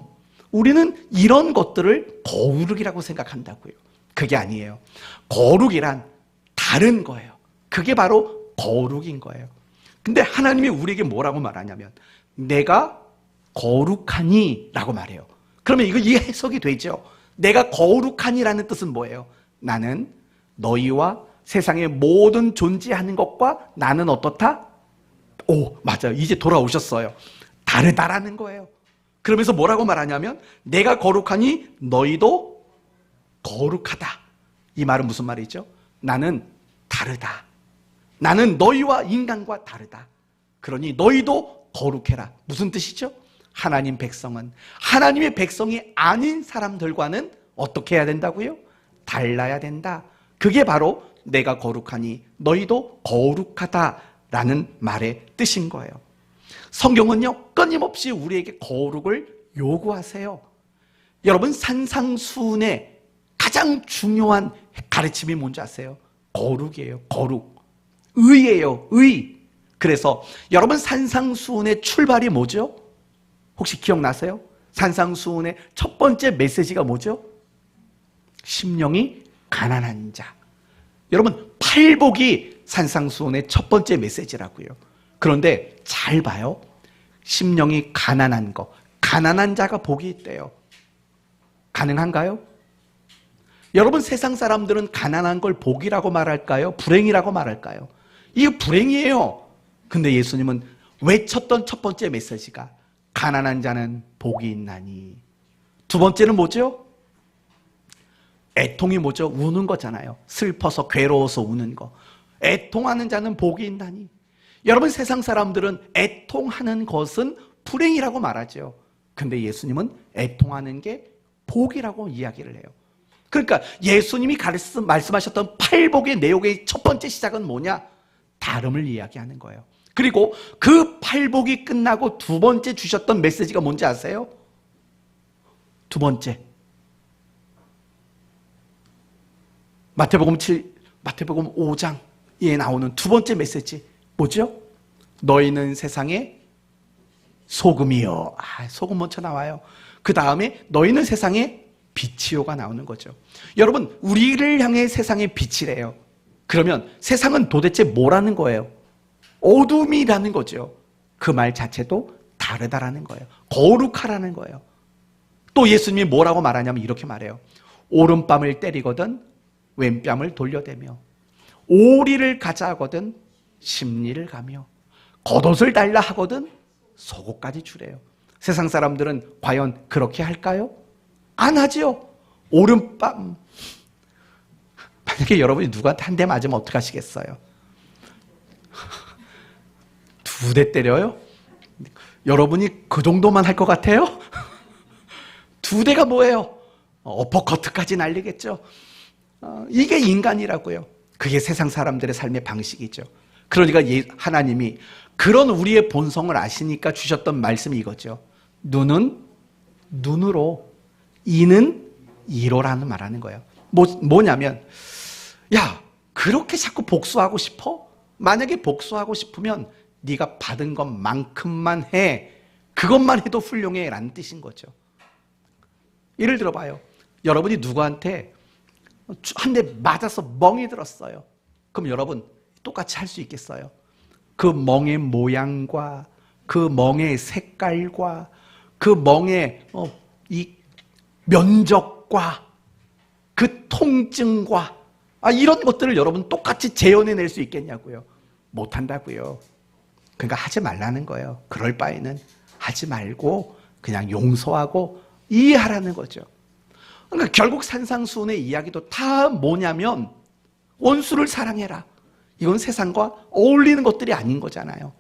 우리는 이런 것들을 거룩이라고 생각한다고요. 그게 아니에요. 거룩이란 다른 거예요. 그게 바로 거룩인 거예요. 근데 하나님이 우리에게 뭐라고 말하냐면 내가 거룩하니 라고 말해요. 그러면 이거 이 해석이 되죠. 내가 거룩하니라는 뜻은 뭐예요? 나는 너희와 세상의 모든 존재하는 것과 나는 어떻다? 오, 맞아요. 이제 돌아오셨어요. 다르다라는 거예요. 그러면서 뭐라고 말하냐면 내가 거룩하니 너희도 거룩하다. 이 말은 무슨 말이죠? 나는 다르다. 나는 너희와 인간과 다르다. 그러니 너희도 거룩해라. 무슨 뜻이죠? 하나님 백성은 하나님의 백성이 아닌 사람들과는 어떻게 해야 된다고요? 달라야 된다. 그게 바로 내가 거룩하니 너희도 거룩하다라는 말의 뜻인 거예요. 성경은요, 끊임없이 우리에게 거룩을 요구하세요. 여러분, 산상수훈의 가장 중요한 가르침이 뭔지 아세요? 거룩이에요. 거룩. 의예요. 의. 그래서 여러분, 산상수훈의 출발이 뭐죠? 혹시 기억나세요? 산상수훈의 첫 번째 메시지가 뭐죠? 심령이 가난한 자. 여러분, 팔복이 산상수훈의 첫 번째 메시지라고요. 그런데 잘 봐요. 심령이 가난한 거, 가난한 자가 복이 있대요. 가능한가요? 여러분, 세상 사람들은 가난한 걸 복이라고 말할까요? 불행이라고 말할까요? 이거 불행이에요. 근데 예수님은 외쳤던 첫 번째 메시지가 가난한 자는 복이 있나니. 두 번째는 뭐죠? 애통이 뭐죠? 우는 거잖아요. 슬퍼서 괴로워서 우는 거. 애통하는 자는 복이 있나니. 여러분, 세상 사람들은 애통하는 것은 불행이라고 말하죠. 근데 예수님은 애통하는 게 복이라고 이야기를 해요. 그러니까 예수님이 말씀하셨던 팔복의 내용의 첫 번째 시작은 뭐냐? 다름을 이야기하는 거예요. 그리고 그 팔복이 끝나고 두 번째 주셨던 메시지가 뭔지 아세요? 두 번째, 마태복음 마태복음 5장에 나오는 두 번째 메시지 뭐죠? 너희는 세상의 소금이요. 소금 먼저 나와요. 그 다음에 너희는 세상의 빛이요가 나오는 거죠. 여러분, 우리를 향해 세상의 빛이래요. 그러면 세상은 도대체 뭐라는 거예요? 어둠이라는 거죠. 그 말 자체도 다르다라는 거예요. 거룩하라는 거예요. 또 예수님이 뭐라고 말하냐면 이렇게 말해요. 오른뺨을 때리거든 왼뺨을 돌려대며, 오리를 가자 하거든 십리를 가며, 겉옷을 달라 하거든 속옷까지 주래요. 세상 사람들은 과연 그렇게 할까요? 안 하죠. 오른뺨, 만약에 여러분이 누구한테 한 대 맞으면 어떡하시겠어요? 두 대 때려요? 여러분이 그 정도만 할 것 같아요? 두 대가 뭐예요? 어퍼커트까지 날리겠죠. 이게 인간이라고요. 그게 세상 사람들의 삶의 방식이죠. 그러니까 하나님이 그런 우리의 본성을 아시니까 주셨던 말씀이 이거죠. 눈은 눈으로, 이는 이로라는 말하는 거예요. 뭐냐면, 야, 그렇게 자꾸 복수하고 싶어? 만약에 복수하고 싶으면 네가 받은 것만큼만 해. 그것만 해도 훌륭해 라는 뜻인 거죠. 예를 들어봐요. 여러분이 누구한테 한 대 맞아서 멍이 들었어요. 그럼 여러분 똑같이 할 수 있겠어요? 그 멍의 모양과 그 멍의 색깔과 그 멍의 이 면적과 그 통증과 이런 것들을 여러분 똑같이 재현해낼 수 있겠냐고요? 못한다고요. 그러니까 하지 말라는 거예요. 그럴 바에는 하지 말고 그냥 용서하고 이해하라는 거죠. 그러니까 결국 산상수훈의 이야기도 다 뭐냐면 원수를 사랑해라. 이건 세상과 어울리는 것들이 아닌 거잖아요.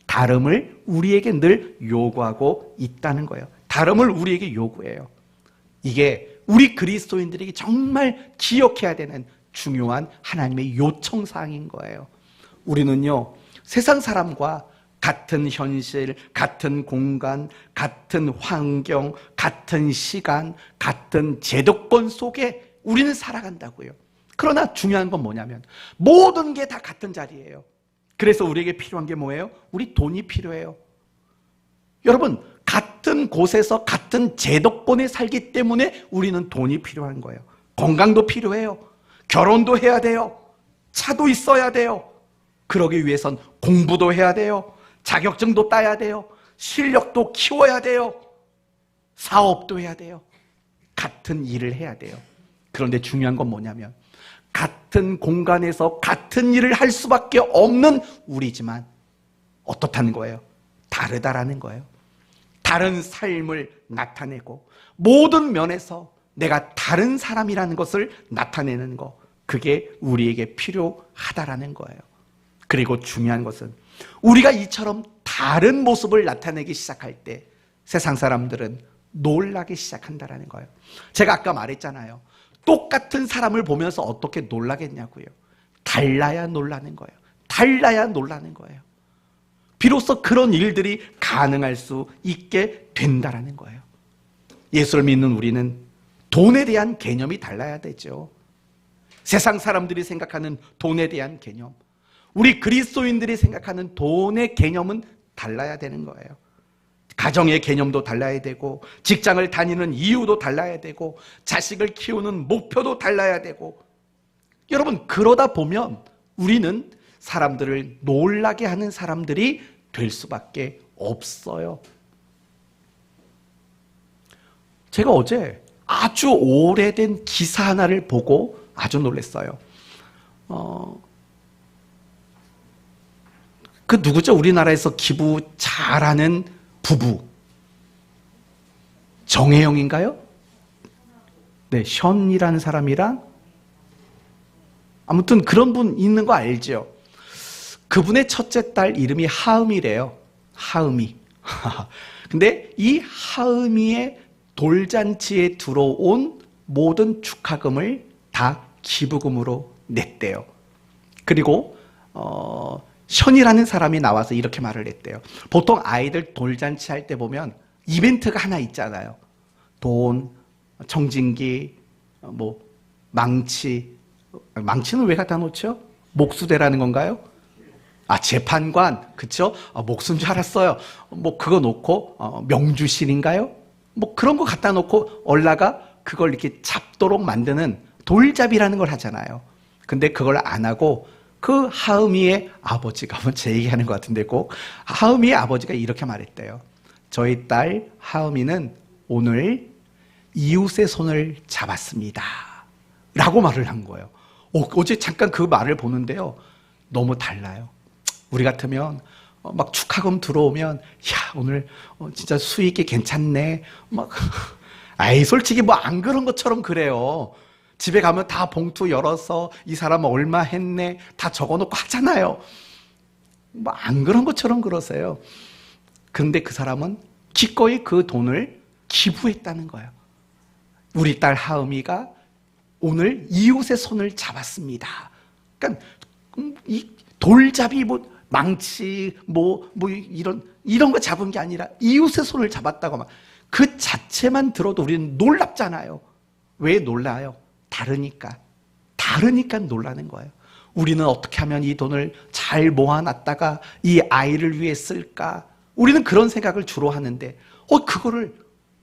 다름을 우리에게 늘 요구하고 있다는 거예요. 다름을 우리에게 요구해요. 이게 우리 그리스도인들에게 정말 기억해야 되는 중요한 하나님의 요청사항인 거예요. 우리는요, 세상 사람과 같은 현실, 같은 공간, 같은 환경, 같은 시간, 같은 제도권 속에 우리는 살아간다고요. 그러나 중요한 건 뭐냐면 모든 게 다 같은 자리예요. 그래서 우리에게 필요한 게 뭐예요? 우리 돈이 필요해요. 여러분, 같은 곳에서 같은 제도권에 살기 때문에 우리는 돈이 필요한 거예요. 건강도 필요해요. 결혼도 해야 돼요. 차도 있어야 돼요. 그러기 위해선 공부도 해야 돼요. 자격증도 따야 돼요. 실력도 키워야 돼요. 사업도 해야 돼요. 같은 일을 해야 돼요. 그런데 중요한 건 뭐냐면 같은 공간에서 같은 일을 할 수밖에 없는 우리지만 어떻다는 거예요? 다르다라는 거예요. 다른 삶을 나타내고 모든 면에서 내가 다른 사람이라는 것을 나타내는 거, 그게 우리에게 필요하다라는 거예요. 그리고 중요한 것은 우리가 이처럼 다른 모습을 나타내기 시작할 때 세상 사람들은 놀라기 시작한다는 거예요. 제가 아까 말했잖아요. 똑같은 사람을 보면서 어떻게 놀라겠냐고요. 달라야 놀라는 거예요. 달라야 놀라는 거예요. 비로소 그런 일들이 가능할 수 있게 된다는 거예요. 예수를 믿는 우리는 돈에 대한 개념이 달라야 되죠. 세상 사람들이 생각하는 돈에 대한 개념, 우리 그리스도인들이 생각하는 돈의 개념은 달라야 되는 거예요. 가정의 개념도 달라야 되고, 직장을 다니는 이유도 달라야 되고, 자식을 키우는 목표도 달라야 되고. 여러분, 그러다 보면 우리는 사람들을 놀라게 하는 사람들이 될 수밖에 없어요. 제가 어제 아주 오래된 기사 하나를 보고 아주 놀랐어요. 그 누구죠? 우리나라에서 기부 잘하는 부부. 정혜영인가요? 네, 션이라는 사람이랑 아무튼 그런 분 있는 거 알죠? 그분의 첫째 딸 이름이 하음이래요. 하음이. 근데 이 하음이의 돌잔치에 들어온 모든 축하금을 다 기부금으로 냈대요. 그리고 션이라는 사람이 나와서 이렇게 말을 했대요. 보통 아이들 돌잔치 할 때 보면 이벤트가 하나 있잖아요. 돈, 청진기, 망치, 망치는 왜 갖다 놓죠? 목수대라는 건가요? 재판관, 그쵸? 목수인 줄 알았어요. 뭐 그거 놓고 명주실인가요? 뭐 그런 거 갖다 놓고 얼라가 그걸 이렇게 잡도록 만드는 돌잡이라는 걸 하잖아요. 근데 그걸 안 하고 그 하음이의 아버지가, 한번 제 얘기하는 것 같은데 꼭 하음이의 아버지가 이렇게 말했대요. 저희 딸 하음이는 오늘 이웃의 손을 잡았습니다 라고 말을 한 거예요. 어제 잠깐 그 말을 보는데요, 너무 달라요. 우리 같으면 막 축하금 들어오면 야 오늘 진짜 수익이 괜찮네 막 솔직히 뭐 안 그런 것처럼 그래요. 집에 가면 다 봉투 열어서 이 사람 얼마 했네 다 적어놓고 하잖아요. 뭐 안 그런 것처럼 그러세요. 그런데 그 사람은 기꺼이 그 돈을 기부했다는 거예요. 우리 딸 하음이가 오늘 이웃의 손을 잡았습니다. 그러니까 이 돌잡이 뭐 망치 뭐 이런 거 잡은 게 아니라 이웃의 손을 잡았다고 막 그 자체만 들어도 우리는 놀랍잖아요. 왜 놀라요? 다르니까 놀라는 거예요. 우리는 어떻게 하면 이 돈을 잘 모아놨다가 이 아이를 위해 쓸까? 우리는 그런 생각을 주로 하는데 그거를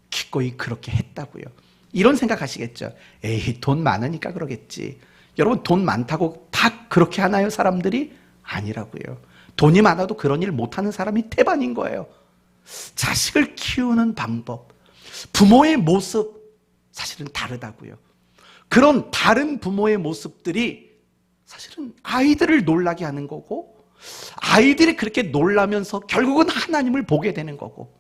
기꺼이 그렇게 했다고요. 이런 생각하시겠죠. 에이 돈 많으니까 그러겠지. 여러분 돈 많다고 다 그렇게 하나요? 사람들이? 아니라고요. 돈이 많아도 그런 일 못하는 사람이 태반인 거예요. 자식을 키우는 방법, 부모의 모습 사실은 다르다고요. 그런 다른 부모의 모습들이 사실은 아이들을 놀라게 하는 거고, 아이들이 그렇게 놀라면서 결국은 하나님을 보게 되는 거고,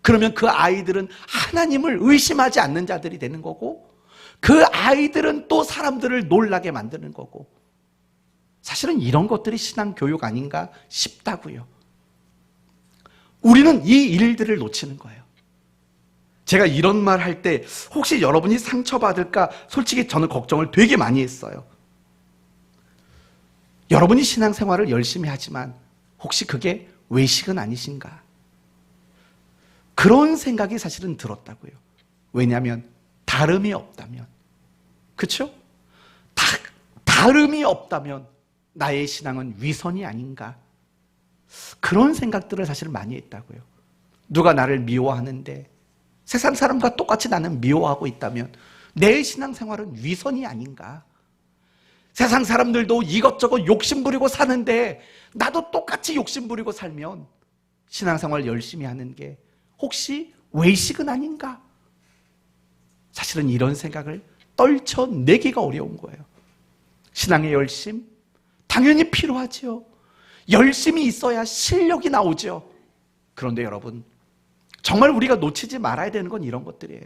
그러면 그 아이들은 하나님을 의심하지 않는 자들이 되는 거고, 그 아이들은 또 사람들을 놀라게 만드는 거고, 사실은 이런 것들이 신앙교육 아닌가 싶다고요. 우리는 이 일들을 놓치는 거예요. 제가 이런 말 할 때 혹시 여러분이 상처받을까 솔직히 저는 걱정을 되게 많이 했어요. 여러분이 신앙생활을 열심히 하지만 혹시 그게 외식은 아니신가? 그런 생각이 사실은 들었다고요. 왜냐하면 다름이 없다면, 그렇죠? 다름이 없다면 나의 신앙은 위선이 아닌가? 그런 생각들을 사실 많이 했다고요. 누가 나를 미워하는데 세상 사람과 똑같이 나는 미워하고 있다면 내 신앙생활은 위선이 아닌가? 세상 사람들도 이것저것 욕심부리고 사는데 나도 똑같이 욕심부리고 살면 신앙생활 열심히 하는 게 혹시 외식은 아닌가? 사실은 이런 생각을 떨쳐내기가 어려운 거예요. 신앙의 열심? 당연히 필요하지요. 열심히 있어야 실력이 나오죠. 그런데 여러분, 정말 우리가 놓치지 말아야 되는 건 이런 것들이에요.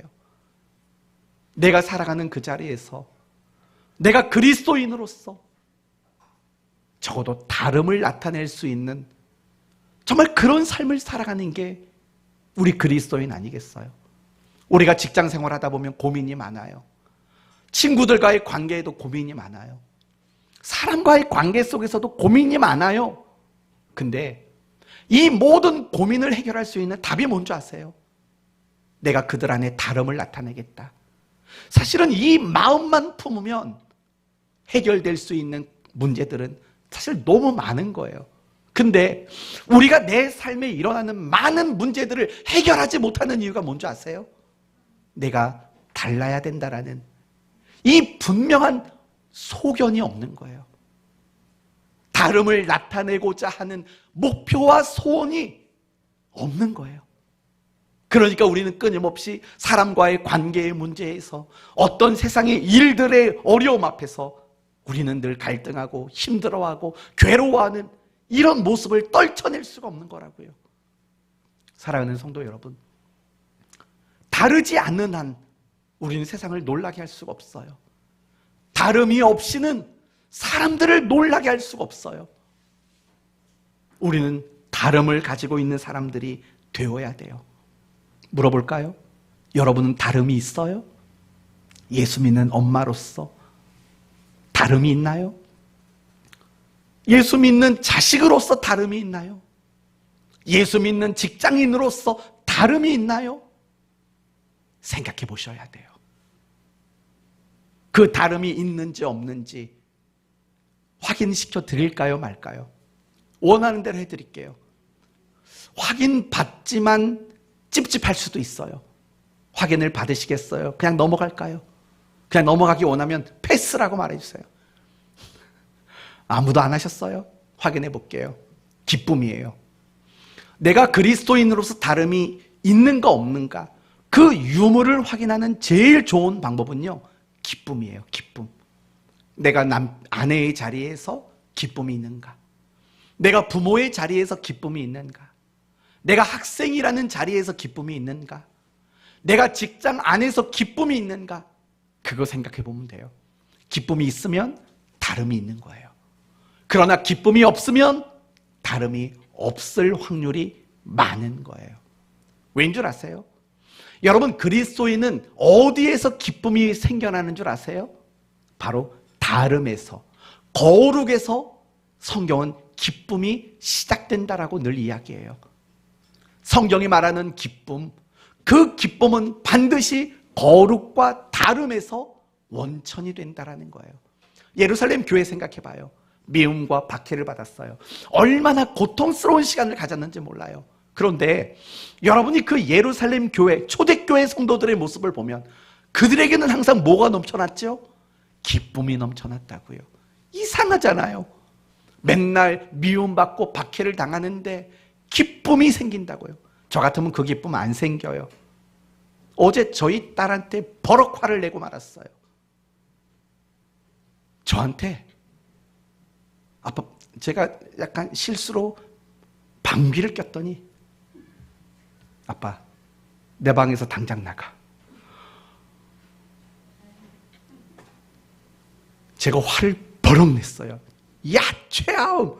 내가 살아가는 그 자리에서 내가 그리스도인으로서 적어도 다름을 나타낼 수 있는 정말 그런 삶을 살아가는 게 우리 그리스도인 아니겠어요? 우리가 직장 생활하다 보면 고민이 많아요. 친구들과의 관계에도 고민이 많아요. 사람과의 관계 속에서도 고민이 많아요. 근데 이 모든 고민을 해결할 수 있는 답이 뭔지 아세요? 내가 그들 안에 다름을 나타내겠다. 사실은 이 마음만 품으면 해결될 수 있는 문제들은 사실 너무 많은 거예요. 근데 우리가 내 삶에 일어나는 많은 문제들을 해결하지 못하는 이유가 뭔지 아세요? 내가 달라야 된다라는 이 분명한 소견이 없는 거예요. 다름을 나타내고자 하는 목표와 소원이 없는 거예요. 그러니까 우리는 끊임없이 사람과의 관계의 문제에서 어떤 세상의 일들의 어려움 앞에서 우리는 늘 갈등하고 힘들어하고 괴로워하는 이런 모습을 떨쳐낼 수가 없는 거라고요. 사랑하는 성도 여러분, 다르지 않는 한 우리는 세상을 놀라게 할 수가 없어요. 다름이 없이는 사람들을 놀라게 할 수가 없어요. 우리는 다름을 가지고 있는 사람들이 되어야 돼요. 물어볼까요? 여러분은 다름이 있어요? 예수 믿는 엄마로서 다름이 있나요? 예수 믿는 자식으로서 다름이 있나요? 예수 믿는 직장인으로서 다름이 있나요? 생각해 보셔야 돼요. 그 다름이 있는지 없는지 확인시켜 드릴까요, 말까요? 원하는 대로 해드릴게요. 확인받지만 찝찝할 수도 있어요. 확인을 받으시겠어요? 그냥 넘어갈까요? 그냥 넘어가기 원하면 패스라고 말해주세요. 아무도 안 하셨어요? 확인해 볼게요. 기쁨이에요. 내가 그리스도인으로서 다름이 있는가 없는가, 그 유무를 확인하는 제일 좋은 방법은요, 기쁨이에요. 기쁨. 내가 아내의 자리에서 기쁨이 있는가, 내가 부모의 자리에서 기쁨이 있는가, 내가 학생이라는 자리에서 기쁨이 있는가, 내가 직장 안에서 기쁨이 있는가, 그거 생각해 보면 돼요. 기쁨이 있으면 다름이 있는 거예요. 그러나 기쁨이 없으면 다름이 없을 확률이 많은 거예요. 왜인 줄 아세요? 여러분, 그리스도인은 어디에서 기쁨이 생겨나는 줄 아세요? 바로 다름에서, 거룩에서 성경은 기쁨이 시작된다라고 늘 이야기해요. 성경이 말하는 기쁨, 그 기쁨은 반드시 거룩과 다름에서 원천이 된다라는 거예요. 예루살렘 교회 생각해 봐요. 미움과 박해를 받았어요. 얼마나 고통스러운 시간을 가졌는지 몰라요. 그런데 여러분이 그 예루살렘 교회, 초대교회 성도들의 모습을 보면 그들에게는 항상 뭐가 넘쳐났죠? 기쁨이 넘쳐났다고요. 이상하잖아요. 맨날 미움받고 박해를 당하는데 기쁨이 생긴다고요. 저 같으면 그 기쁨 안 생겨요. 어제 저희 딸한테 버럭 화를 내고 말았어요. 저한테, 아빠, 제가 약간 실수로 방귀를 꼈더니, 아빠, 내 방에서 당장 나가. 제가 화를 버럭 냈어요. 야, 최아웅!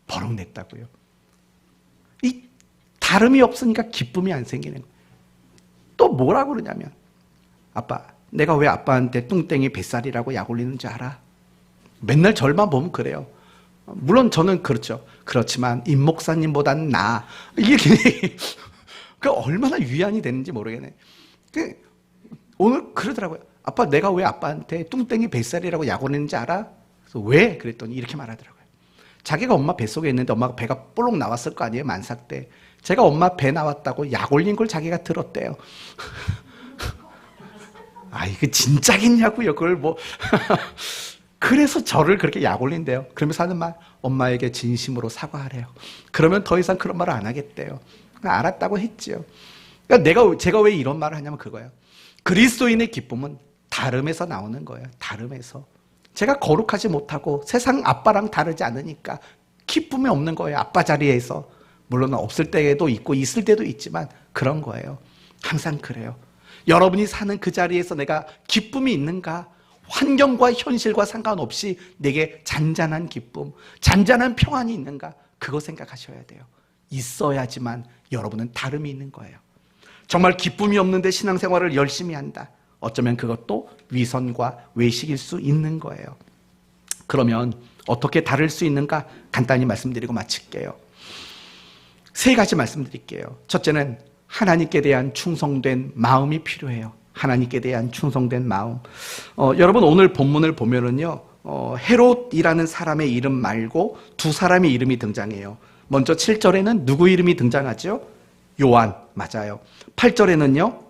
버럭 냈다고요. 이 다름이 없으니까 기쁨이 안 생기는 거예요. 또 뭐라고 그러냐면, 아빠, 내가 왜 아빠한테 뚱땡이 뱃살이라고 약 올리는지 알아? 맨날 절만 보면 그래요. 물론 저는 그렇죠. 그렇지만 임 목사님보단 나아. 이게 그 얼마나 위안이 되는지 모르겠네. 오늘 그러더라고요. 아빠, 내가 왜 아빠한테 뚱땡이 뱃살이라고 약 올리는지 알아? 그래서 왜? 그랬더니 이렇게 말하더라고요. 자기가 엄마 뱃속에 있는데 엄마가 배가 볼록 나왔을 거 아니에요, 만삭 때. 제가 엄마 배 나왔다고 약 올린 걸 자기가 들었대요. 아, 이거 진짜겠냐고요, 그걸 뭐. 그래서 저를 그렇게 약 올린대요. 그러면서 하는 말, 엄마에게 진심으로 사과하래요. 그러면 더 이상 그런 말을 안 하겠대요. 알았다고 했지요. 그러니까 제가 왜 이런 말을 하냐면 그거예요. 그리스도인의 기쁨은 다름에서 나오는 거예요. 다름에서. 제가 거룩하지 못하고 세상 아빠랑 다르지 않으니까 기쁨이 없는 거예요. 아빠 자리에서. 물론 없을 때도 있고 있을 때도 있지만 그런 거예요. 항상 그래요. 여러분이 사는 그 자리에서 내가 기쁨이 있는가? 환경과 현실과 상관없이 내게 잔잔한 기쁨, 잔잔한 평안이 있는가? 그거 생각하셔야 돼요. 있어야지만 여러분은 다름이 있는 거예요. 정말 기쁨이 없는데 신앙생활을 열심히 한다. 어쩌면 그것도 위선과 외식일 수 있는 거예요. 그러면 어떻게 다를 수 있는가? 간단히 말씀드리고 마칠게요. 세 가지 말씀드릴게요. 첫째는 하나님께 대한 충성된 마음이 필요해요. 하나님께 대한 충성된 마음. 여러분, 오늘 본문을 보면은요, 헤롯이라는 사람의 이름 말고 두 사람의 이름이 등장해요. 먼저 7절에는 누구 이름이 등장하죠? 요한, 맞아요. 8절에는요,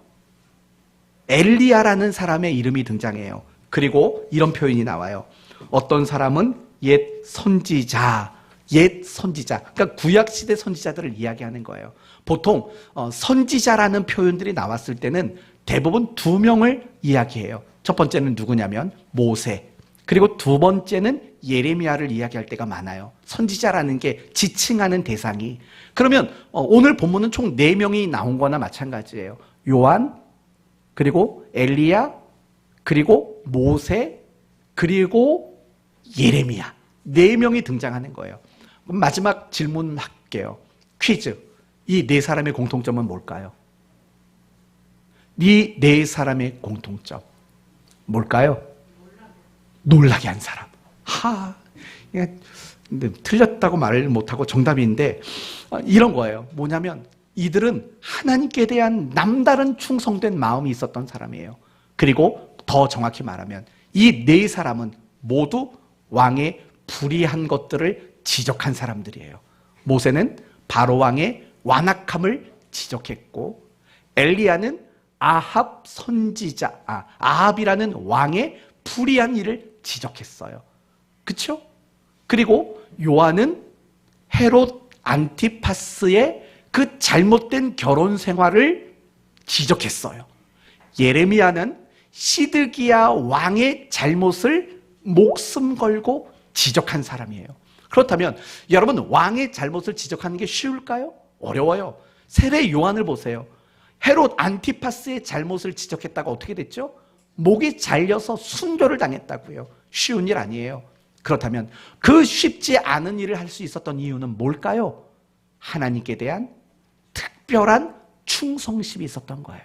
엘리야라는 사람의 이름이 등장해요. 그리고 이런 표현이 나와요. 어떤 사람은 옛 선지자, 그러니까 구약시대 선지자들을 이야기하는 거예요. 보통 선지자라는 표현들이 나왔을 때는 대부분 두 명을 이야기해요. 첫 번째는 누구냐면 모세, 그리고 두 번째는 예레미야를 이야기할 때가 많아요. 선지자라는 게 지칭하는 대상이. 그러면 오늘 본문은 총 4명이 나온 거나 마찬가지예요. 요한, 그리고 엘리야, 그리고 모세, 그리고 예레미야. 4명이 등장하는 거예요. 그럼 마지막 질문 할게요. 퀴즈. 이 4사람의 공통점은 뭘까요? 이 4사람의 공통점 뭘까요? 놀라게 한 사람. 근데 틀렸다고 말을 못하고 정답인데 이런 거예요. 뭐냐면 이들은 하나님께 대한 남다른 충성된 마음이 있었던 사람이에요. 그리고 더 정확히 말하면 이 네 사람은 모두 왕의 불의한 것들을 지적한 사람들이에요. 모세는 바로 왕의 완악함을 지적했고, 엘리야는 아합 선지자, 아합이라는 왕의 불의한 일을 지적했어요. 그렇죠? 그리고 요한은 헤롯 안티파스의 그 잘못된 결혼 생활을 지적했어요. 예레미야는 시드기야 왕의 잘못을 목숨 걸고 지적한 사람이에요. 그렇다면 여러분, 왕의 잘못을 지적하는 게 쉬울까요? 어려워요. 세례 요한을 보세요. 헤롯 안티파스의 잘못을 지적했다가 어떻게 됐죠? 목이 잘려서 순교를 당했다고요. 쉬운 일 아니에요. 그렇다면 그 쉽지 않은 일을 할 수 있었던 이유는 뭘까요? 하나님께 대한 특별한 충성심이 있었던 거예요.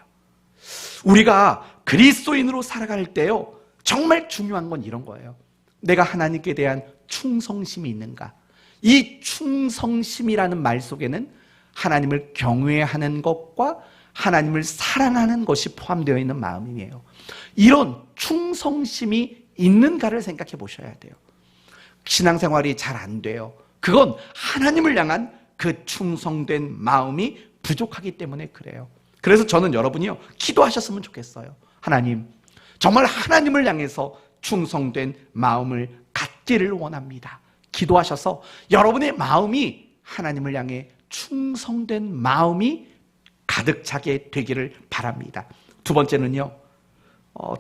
우리가 그리스도인으로 살아갈 때요, 정말 중요한 건 이런 거예요. 내가 하나님께 대한 충성심이 있는가? 이 충성심이라는 말 속에는 하나님을 경외하는 것과 하나님을 사랑하는 것이 포함되어 있는 마음이에요. 이런 충성심이 있는가를 생각해 보셔야 돼요. 신앙생활이 잘 안 돼요. 그건 하나님을 향한 그 충성된 마음이 부족하기 때문에 그래요. 그래서 저는 여러분이요, 기도하셨으면 좋겠어요. 하나님, 정말 하나님을 향해서 충성된 마음을 갖기를 원합니다. 기도하셔서 여러분의 마음이 하나님을 향해 충성된 마음이 가득 차게 되기를 바랍니다. 두 번째는요,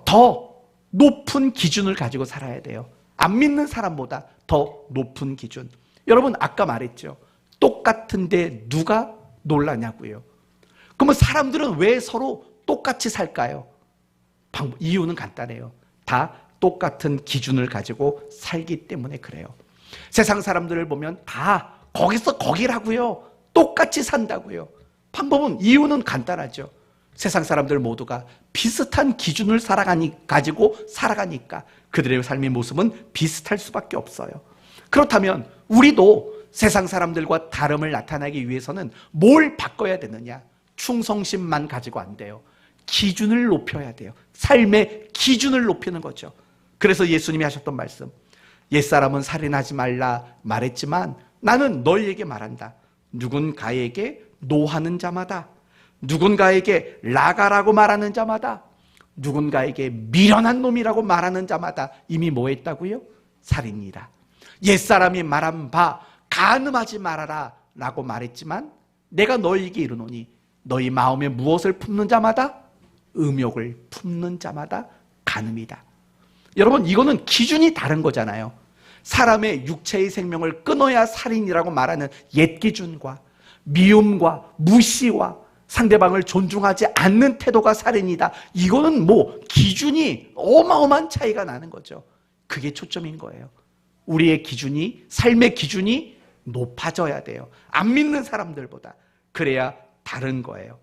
더 높은 기준을 가지고 살아야 돼요. 안 믿는 사람보다 더 높은 기준. 여러분, 아까 말했죠. 똑같은데 누가 놀라냐고요. 그러면 사람들은 왜 서로 똑같이 살까요? 이유는 간단해요. 다 똑같은 기준을 가지고 살기 때문에 그래요. 세상 사람들을 보면 다 거기서 거기라고요. 똑같이 산다고요. 이유는 간단하죠. 세상 사람들 모두가 비슷한 기준을 가지고 살아가니까 그들의 삶의 모습은 비슷할 수밖에 없어요. 그렇다면 우리도 세상 사람들과 다름을 나타내기 위해서는 뭘 바꿔야 되느냐? 충성심만 가지고 안 돼요. 기준을 높여야 돼요. 삶의 기준을 높이는 거죠. 그래서 예수님이 하셨던 말씀, 옛사람은 살인하지 말라 말했지만 나는 너희에게 말한다. 누군가에게 노하는 자마다, 누군가에게 라가라고 말하는 자마다, 누군가에게 미련한 놈이라고 말하는 자마다 이미 뭐 했다고요? 살인이다. 옛사람이 말한 바 간음하지 말아라 라고 말했지만 내가 너희에게 이르노니 너희 마음에 무엇을 품는 자마다, 음욕을 품는 자마다 간음이다. 여러분, 이거는 기준이 다른 거잖아요. 사람의 육체의 생명을 끊어야 살인이라고 말하는 옛 기준과 미움과 무시와 상대방을 존중하지 않는 태도가 살인이다. 이거는 기준이 어마어마한 차이가 나는 거죠. 그게 초점인 거예요. 우리의 기준이, 삶의 기준이 높아져야 돼요. 안 믿는 사람들보다. 그래야 다른 거예요.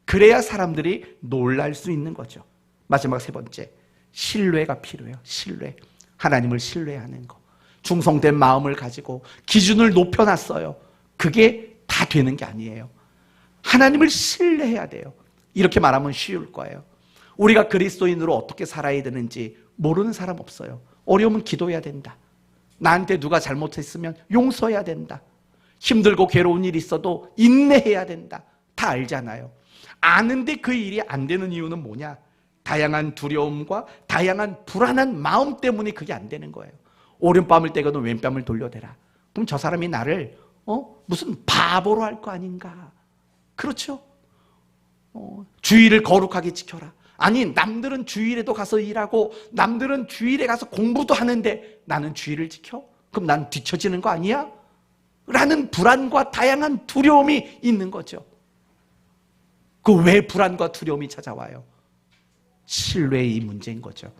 그래야 사람들이 놀랄 수 있는 거죠. 마지막 세 번째, 신뢰가 필요해요. 신뢰. 하나님을 신뢰하는 거. 충성된 마음을 가지고 기준을 높여놨어요. 그게 다 되는 게 아니에요. 하나님을 신뢰해야 돼요. 이렇게 말하면 쉬울 거예요. 우리가 그리스도인으로 어떻게 살아야 되는지 모르는 사람 없어요. 어려우면 기도해야 된다. 나한테 누가 잘못했으면 용서해야 된다. 힘들고 괴로운 일이 있어도 인내해야 된다. 다 알잖아요. 아는데 그 일이 안 되는 이유는 뭐냐? 다양한 두려움과 다양한 불안한 마음 때문에 그게 안 되는 거예요. 오른뺨을 떼거든 왼뺨을 돌려대라. 그럼 저 사람이 나를 무슨 바보로 할 거 아닌가? 그렇죠? 주일을 거룩하게 지켜라. 아니, 남들은 주일에도 가서 일하고 남들은 주일에 가서 공부도 하는데 나는 주일을 지켜? 그럼 난 뒤처지는 거 아니야? 라는 불안과 다양한 두려움이 있는 거죠. 그 왜 불안과 두려움이 찾아와요? 신뢰의 문제인 거죠.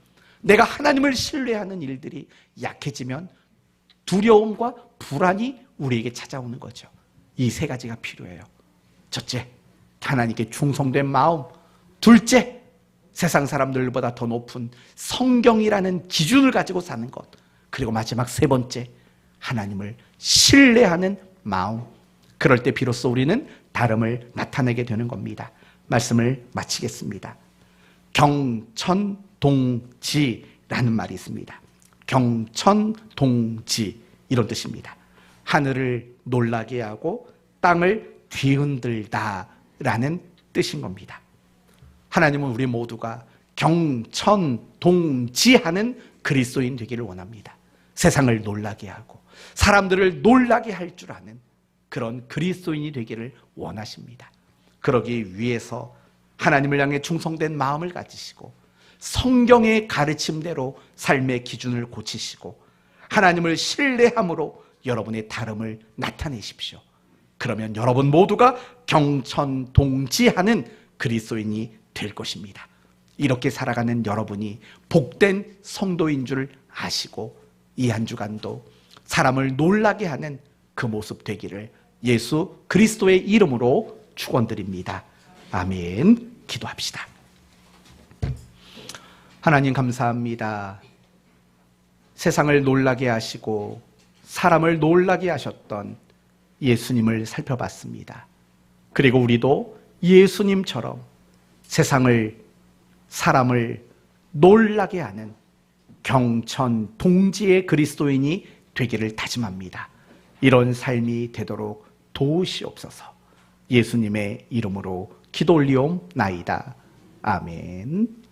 내가 하나님을 신뢰하는 일들이 약해지면 두려움과 불안이 우리에게 찾아오는 거죠. 이 세 가지가 필요해요. 첫째, 하나님께 충성된 마음. 둘째, 세상 사람들보다 더 높은 성경이라는 기준을 가지고 사는 것. 그리고 마지막 세 번째, 하나님을 신뢰하는 마음. 그럴 때 비로소 우리는 다름을 나타내게 되는 겁니다. 말씀을 마치겠습니다. 경천동지라는 말이 있습니다. 경천동지, 이런 뜻입니다. 하늘을 놀라게 하고 땅을 뒤흔들다라는 뜻인 겁니다. 하나님은 우리 모두가 경천동지하는 그리스도인 되기를 원합니다. 세상을 놀라게 하고 사람들을 놀라게 할 줄 아는 그런 그리스도인이 되기를 원하십니다. 그러기 위해서 하나님을 향해 충성된 마음을 가지시고 성경의 가르침대로 삶의 기준을 고치시고 하나님을 신뢰함으로 여러분의 다름을 나타내십시오. 그러면 여러분 모두가 경천동지하는 그리스도인이 될 것입니다. 이렇게 살아가는 여러분이 복된 성도인 줄 아시고 이 한 주간도 사람을 놀라게 하는 그 모습 되기를 예수 그리스도의 이름으로 축원드립니다. 아멘. 기도합시다. 하나님 감사합니다. 세상을 놀라게 하시고 사람을 놀라게 하셨던 예수님을 살펴봤습니다. 그리고 우리도 예수님처럼 세상을, 사람을 놀라게 하는 경천동지의 그리스도인이 되기를 다짐합니다. 이런 삶이 되도록 도우시옵소서. 예수님의 이름으로 기도 올리옵나이다. 아멘.